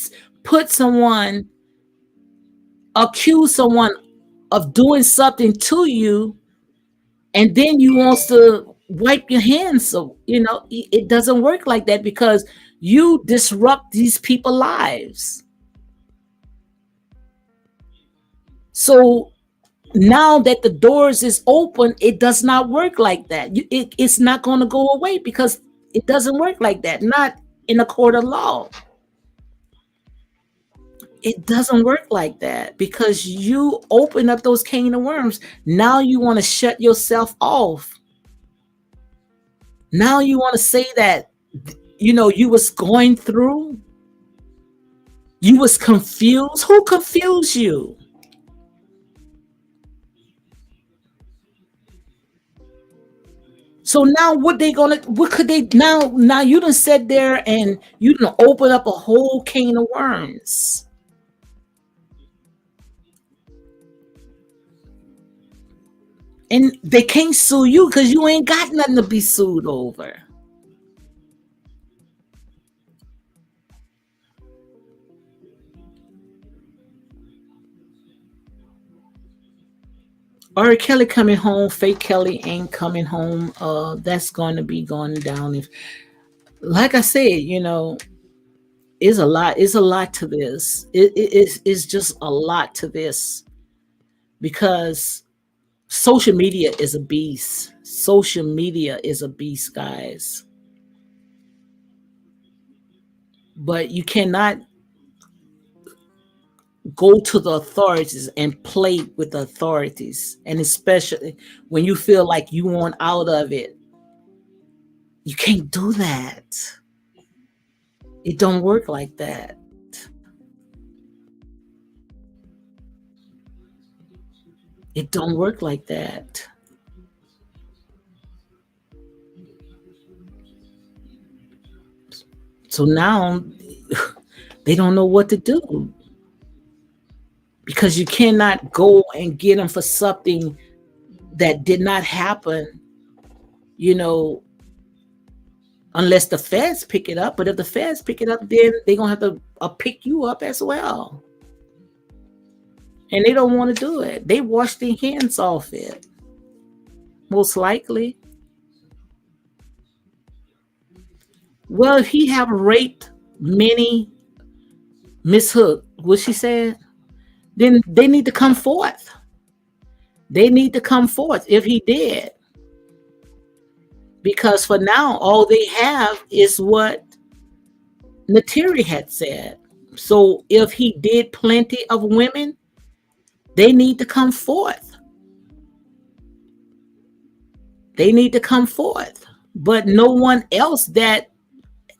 [SPEAKER 1] accuse someone of doing something to you, and then you want to wipe your hands. So, it doesn't work like that because you disrupt these people's lives. So now that the doors is open, it does not work like that. It's not going to go away because it doesn't work like that. Not in a court of law. It doesn't work like that because you open up those can of worms. Now you want to shut yourself off. Now you want to say that, you was going through. You was confused. Who confused you? So now what could they now you done sit there and you done open up a whole can of worms. And they can't sue you because you ain't got nothing to be sued over. R. Kelly coming home, fake Kelly ain't coming home. That's going to be going down. If, like I said, it's a lot. It's a lot to this. It's just a lot to this because social media is a beast. Social media is a beast, guys. But you cannot go to the authorities and play with the authorities. And especially when you feel like you want out of it. You can't do that. It don't work like that. It don't work like that. So now they don't know what to do because you cannot go and get them for something that did not happen, unless the feds pick it up. But if the feds pick it up, then they're going to have to pick you up as well. And they don't want to do it. They wash their hands off it. Most likely. Well, if he have raped many, Miss Hook, what she said, then they need to come forth. They need to come forth if he did. Because for now, all they have is what Nateri had said. So if he did plenty of women, they need to come forth. They need to come forth. But no one else that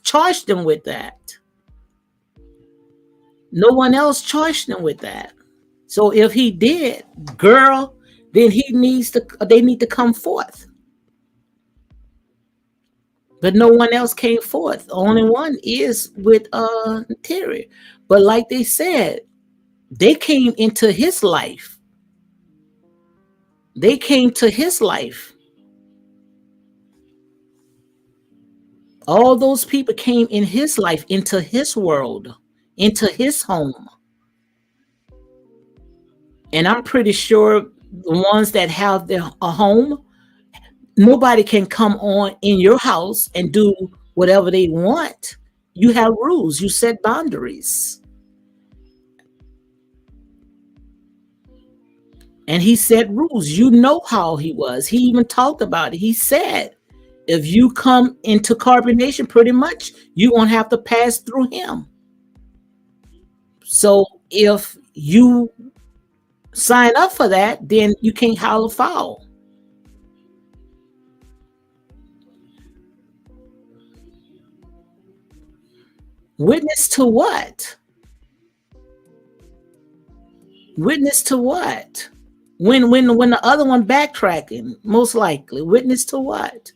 [SPEAKER 1] charged them with that. No one else charged them with that. So if he did, girl, then they need to come forth. But no one else came forth. The only one is with Terry. But like they said, they came into his life. They came to his life. All those people came in his life, into his world, into his home. And I'm pretty sure the ones that have a home, nobody can come on in your house and do whatever they want. You have rules, you set boundaries. And he set rules. You know how he was. He even talked about it. He said, if you come into carbonation, pretty much, you won't have to pass through him. So if you sign up for that, then you can't holler foul. Witness to what? Witness to what? When the other one backtracking, most likely. Witness to what?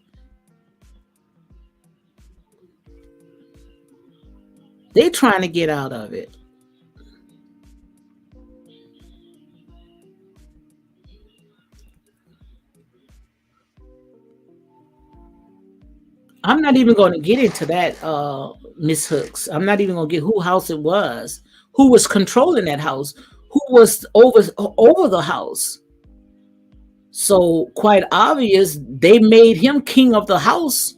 [SPEAKER 1] They trying to get out of it. I'm not even going to get into that, Miss Hooks. I'm not even going to get who house it was, who was controlling that house, who was over the house. So quite obvious, they made him king of the house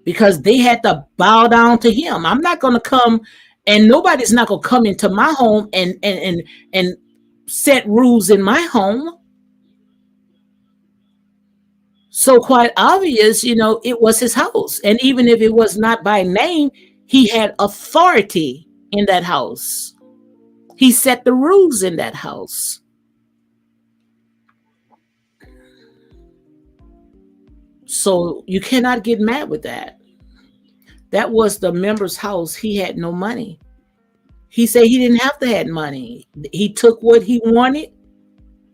[SPEAKER 1] because they had to bow down to him. I'm not going to come, and nobody's not going to come into my home and set rules in my home. So quite obvious, it was his house. And even if it was not by name, he had authority in that house. He set the rules in that house. So you cannot get mad with that. That was the member's house. He had no money. He said he didn't have to have money. He took what he wanted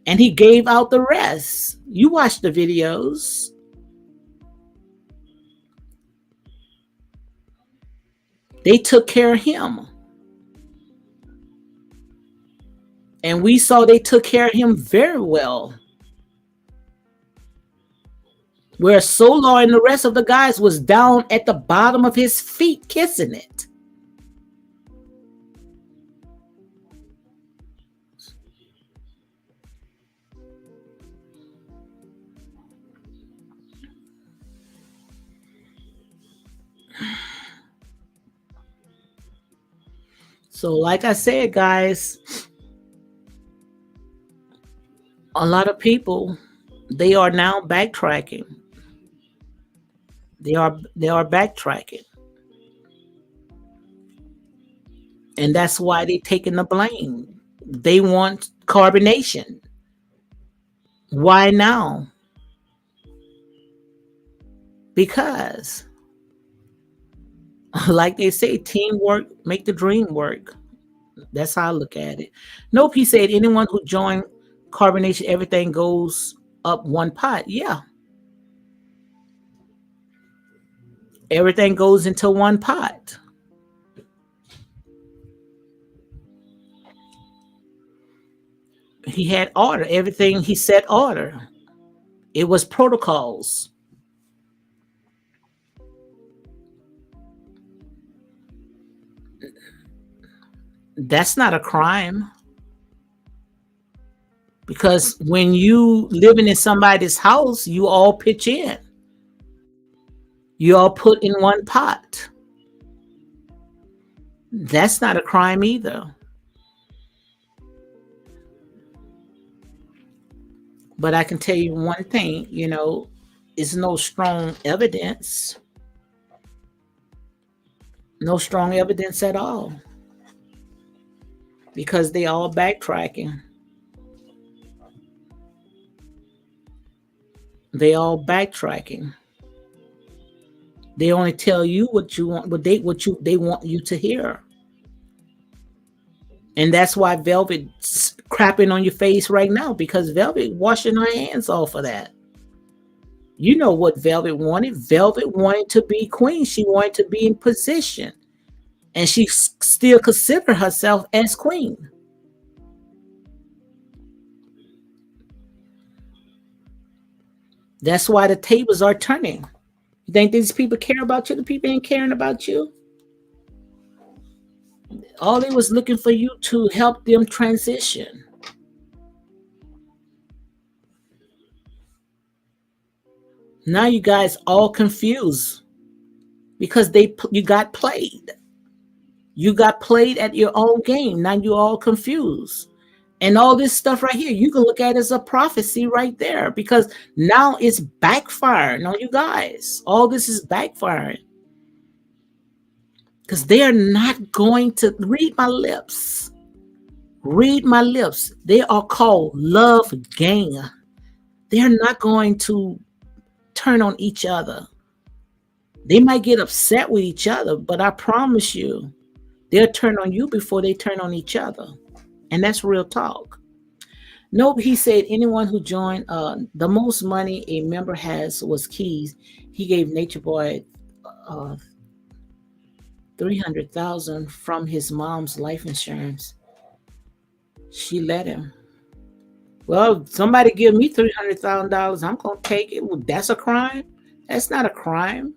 [SPEAKER 1] and he gave out the rest. You watch the videos. They took care of him. And we saw they took care of him very well. Where Solar and the rest of the guys was down at the bottom of his feet kissing it. So like I said, guys, a lot of people, they are now backtracking. They are backtracking. And that's why they're taking the blame. They want carbonation. Why now? Because, like they say, teamwork make the dream work. That's how I look at it. Nope, he said anyone who joined carbonation, everything goes up one pot. Yeah. Everything goes into one pot. He had order. Everything he set order. It was protocols. That's not a crime. Because when you living in somebody's house, you all pitch in. You all put in one pot. That's not a crime either. But I can tell you one thing, is no strong evidence. No strong evidence at all. Because they all backtracking. They all backtracking. They only tell you what you want, they want you to hear. And that's why Velvet's crapping on your face right now, because Velvet washing her hands off of that. You know what Velvet wanted. Velvet wanted to be queen. She wanted to be in position. And she still considered herself as queen. That's why the tables are turning. You think these people care about you? The people ain't caring about you. All they was looking for you to help them transition. Now you guys all confused because you got played. You got played at your own game. Now you all confused. And all this stuff right here, you can look at as a prophecy right there because now it's backfiring on you guys. All this is backfiring because they are not going to read my lips. Read my lips. They are called love gang. They're not going to turn on each other. They might get upset with each other, but I promise you, they'll turn on you before they turn on each other. And that's real talk. Nope, he said anyone who joined, the most money a member has was keys. He gave Natureboy 300,000 from his mom's life insurance. She let him. Well, somebody give me $300,000, I'm gonna take it. Well, that's a crime. That's not a crime.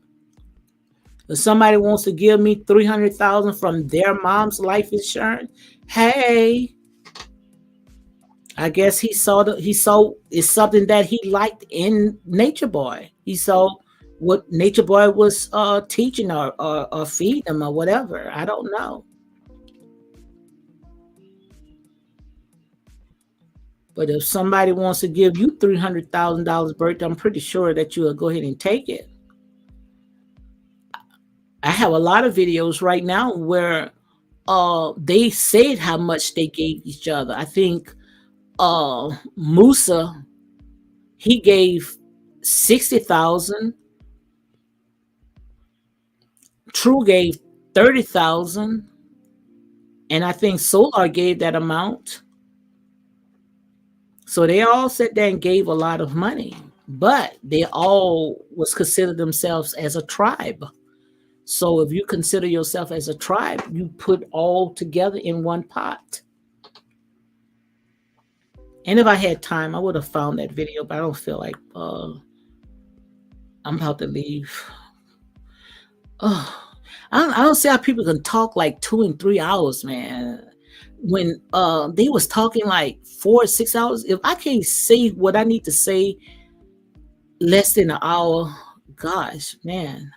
[SPEAKER 1] If somebody wants to give me 300,000 from their mom's life insurance, hey, I guess he saw it's something that he liked in Natureboy. He saw what Natureboy was teaching or feeding him or whatever. I don't know. But if somebody wants to give you $300,000 birthday, I'm pretty sure that you'll go ahead and take it. I have a lot of videos right now where they said how much they gave each other. I think Musa, he gave 60,000. True gave 30,000, and I think Solar gave that amount. So they all sat there and gave a lot of money, but they all was considered themselves as a tribe. So if you consider yourself as a tribe, you put all together in one pot. And if I had time, I would have found that video, but I don't feel like I'm about to leave. Oh, I don't see how people can talk like 2 and 3 hours, man. When they was talking like 4 or 6 hours, if I can't say what I need to say less than an hour, gosh, man.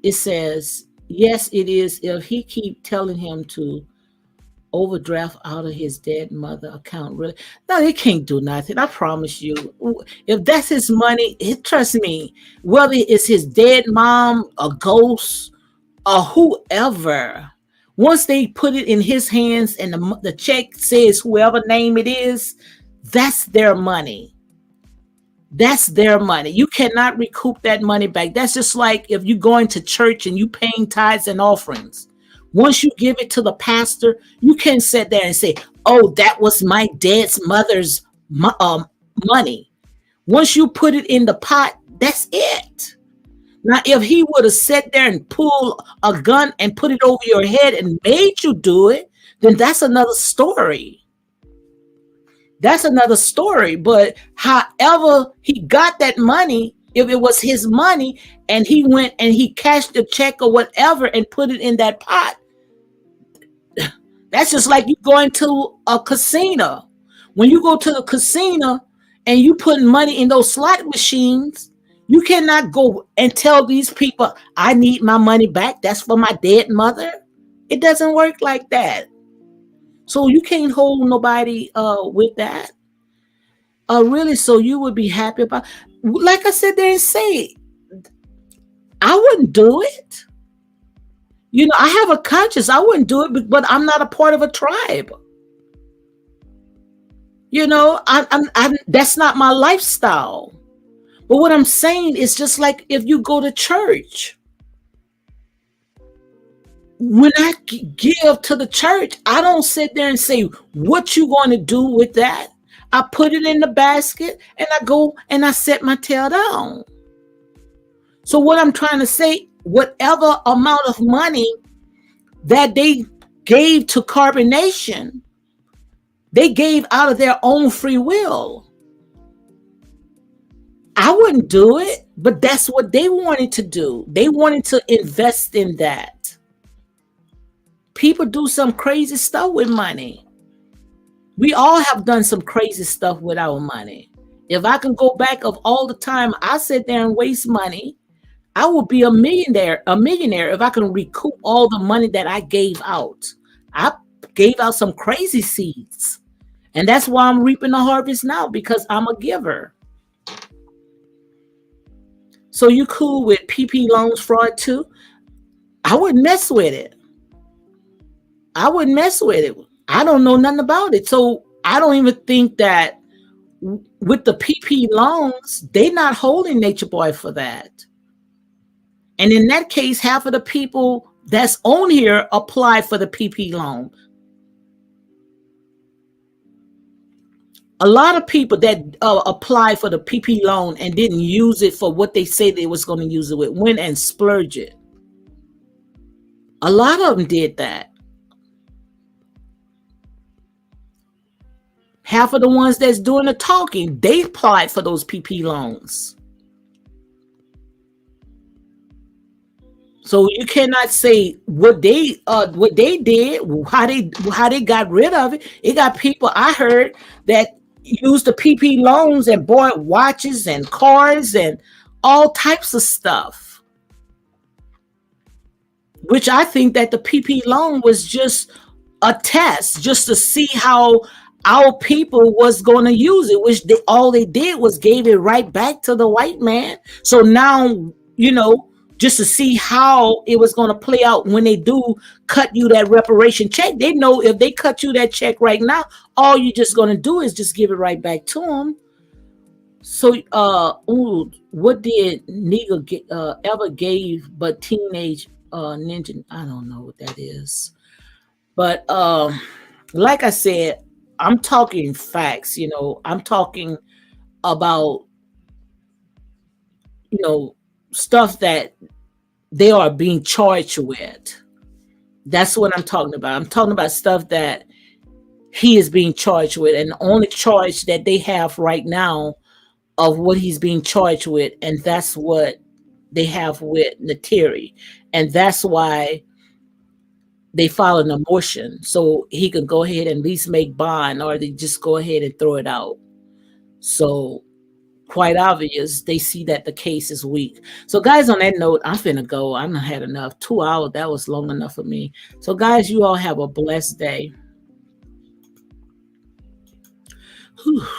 [SPEAKER 1] It says, yes, it is. If he keep telling him to overdraft out of his dead mother account, really, no, they can't do nothing. I promise you. If that's his money, trust me, whether it's his dead mom, a ghost, or whoever, once they put it in his hands and the check says whoever name it is, that's their money. That's their money. You cannot recoup that money back. That's just like if you're going to church and you paying tithes and offerings. Once you give it to the pastor, you can't sit there and say, oh, that was my dad's mother's money. Once you put it in the pot, that's it. Now, if he would have sat there and pulled a gun and put it over your head and made you do it, then that's another story. That's another story. But however he got that money, if it was his money and he went and he cashed the check or whatever and put it in that pot, that's just like you going to a casino. When you go to the casino and you put money in those slot machines, you cannot go and tell these people, I need my money back. That's for my dead mother. It doesn't work like that. So you can't hold nobody with that. Really, so you would be happy about, like I said there and say, I wouldn't do it. You know, I have a conscience. I wouldn't do it, but I'm not a part of a tribe. You know, I'm that's not my lifestyle. But what I'm saying is just like if you go to church. When I give to the church, I don't sit there and say, what you going to do with that? I put it in the basket and I go and I set my tail down. So what I'm trying to say, whatever amount of money that they gave to Carbonation, they gave out of their own free will. I wouldn't do it, but that's what they wanted to do. They wanted to invest in that. People do some crazy stuff with money. We all have done some crazy stuff with our money. If I can go back of all the time I sit there and waste money, I would be a millionaire if I can recoup all the money that I gave out. I gave out some crazy seeds. And that's why I'm reaping the harvest now because I'm a giver. So you cool with PP loans fraud too? I wouldn't mess with it. I wouldn't mess with it. I don't know nothing about it. So I don't even think that with the PP loans, they're not holding Nature Boy for that. And in that case, half of the people that's on here apply for the PP loan. A lot of people that apply for the PP loan and didn't use it for what they said they was going to use it with went and splurge it. A lot of them did that. Half of the ones that's doing the talking, they applied for those PP loans. So you cannot say what they did, how they got rid of it. It got people I heard that used the PP loans and bought watches and cars and all types of stuff. Which I think that the PP loan was just a test, just to see how our people was going to use it. Which all they did was gave it right back to the white man. So now just to see how it was going to play out when they do cut you that reparation check. They know if they cut you that check right now, all you're just going to do is just give it right back to them. So, what did nigga ever gave but teenage ninja? I don't know what that is. But like I said, I'm talking facts. I'm talking about stuff that they are being charged with. That's what I'm talking about. I'm talking about stuff that he is being charged with, and the only charge that they have right now of what he's being charged with, and that's what they have with Nateri, and that's why they file an abortion so he can go ahead and at least make bond, or they just go ahead and throw it out. So quite obvious they see that the case is weak. So guys, on that note, I'm finna go. I done had enough. 2 hours, that was long enough for me. So guys, you all have a blessed day. Whew.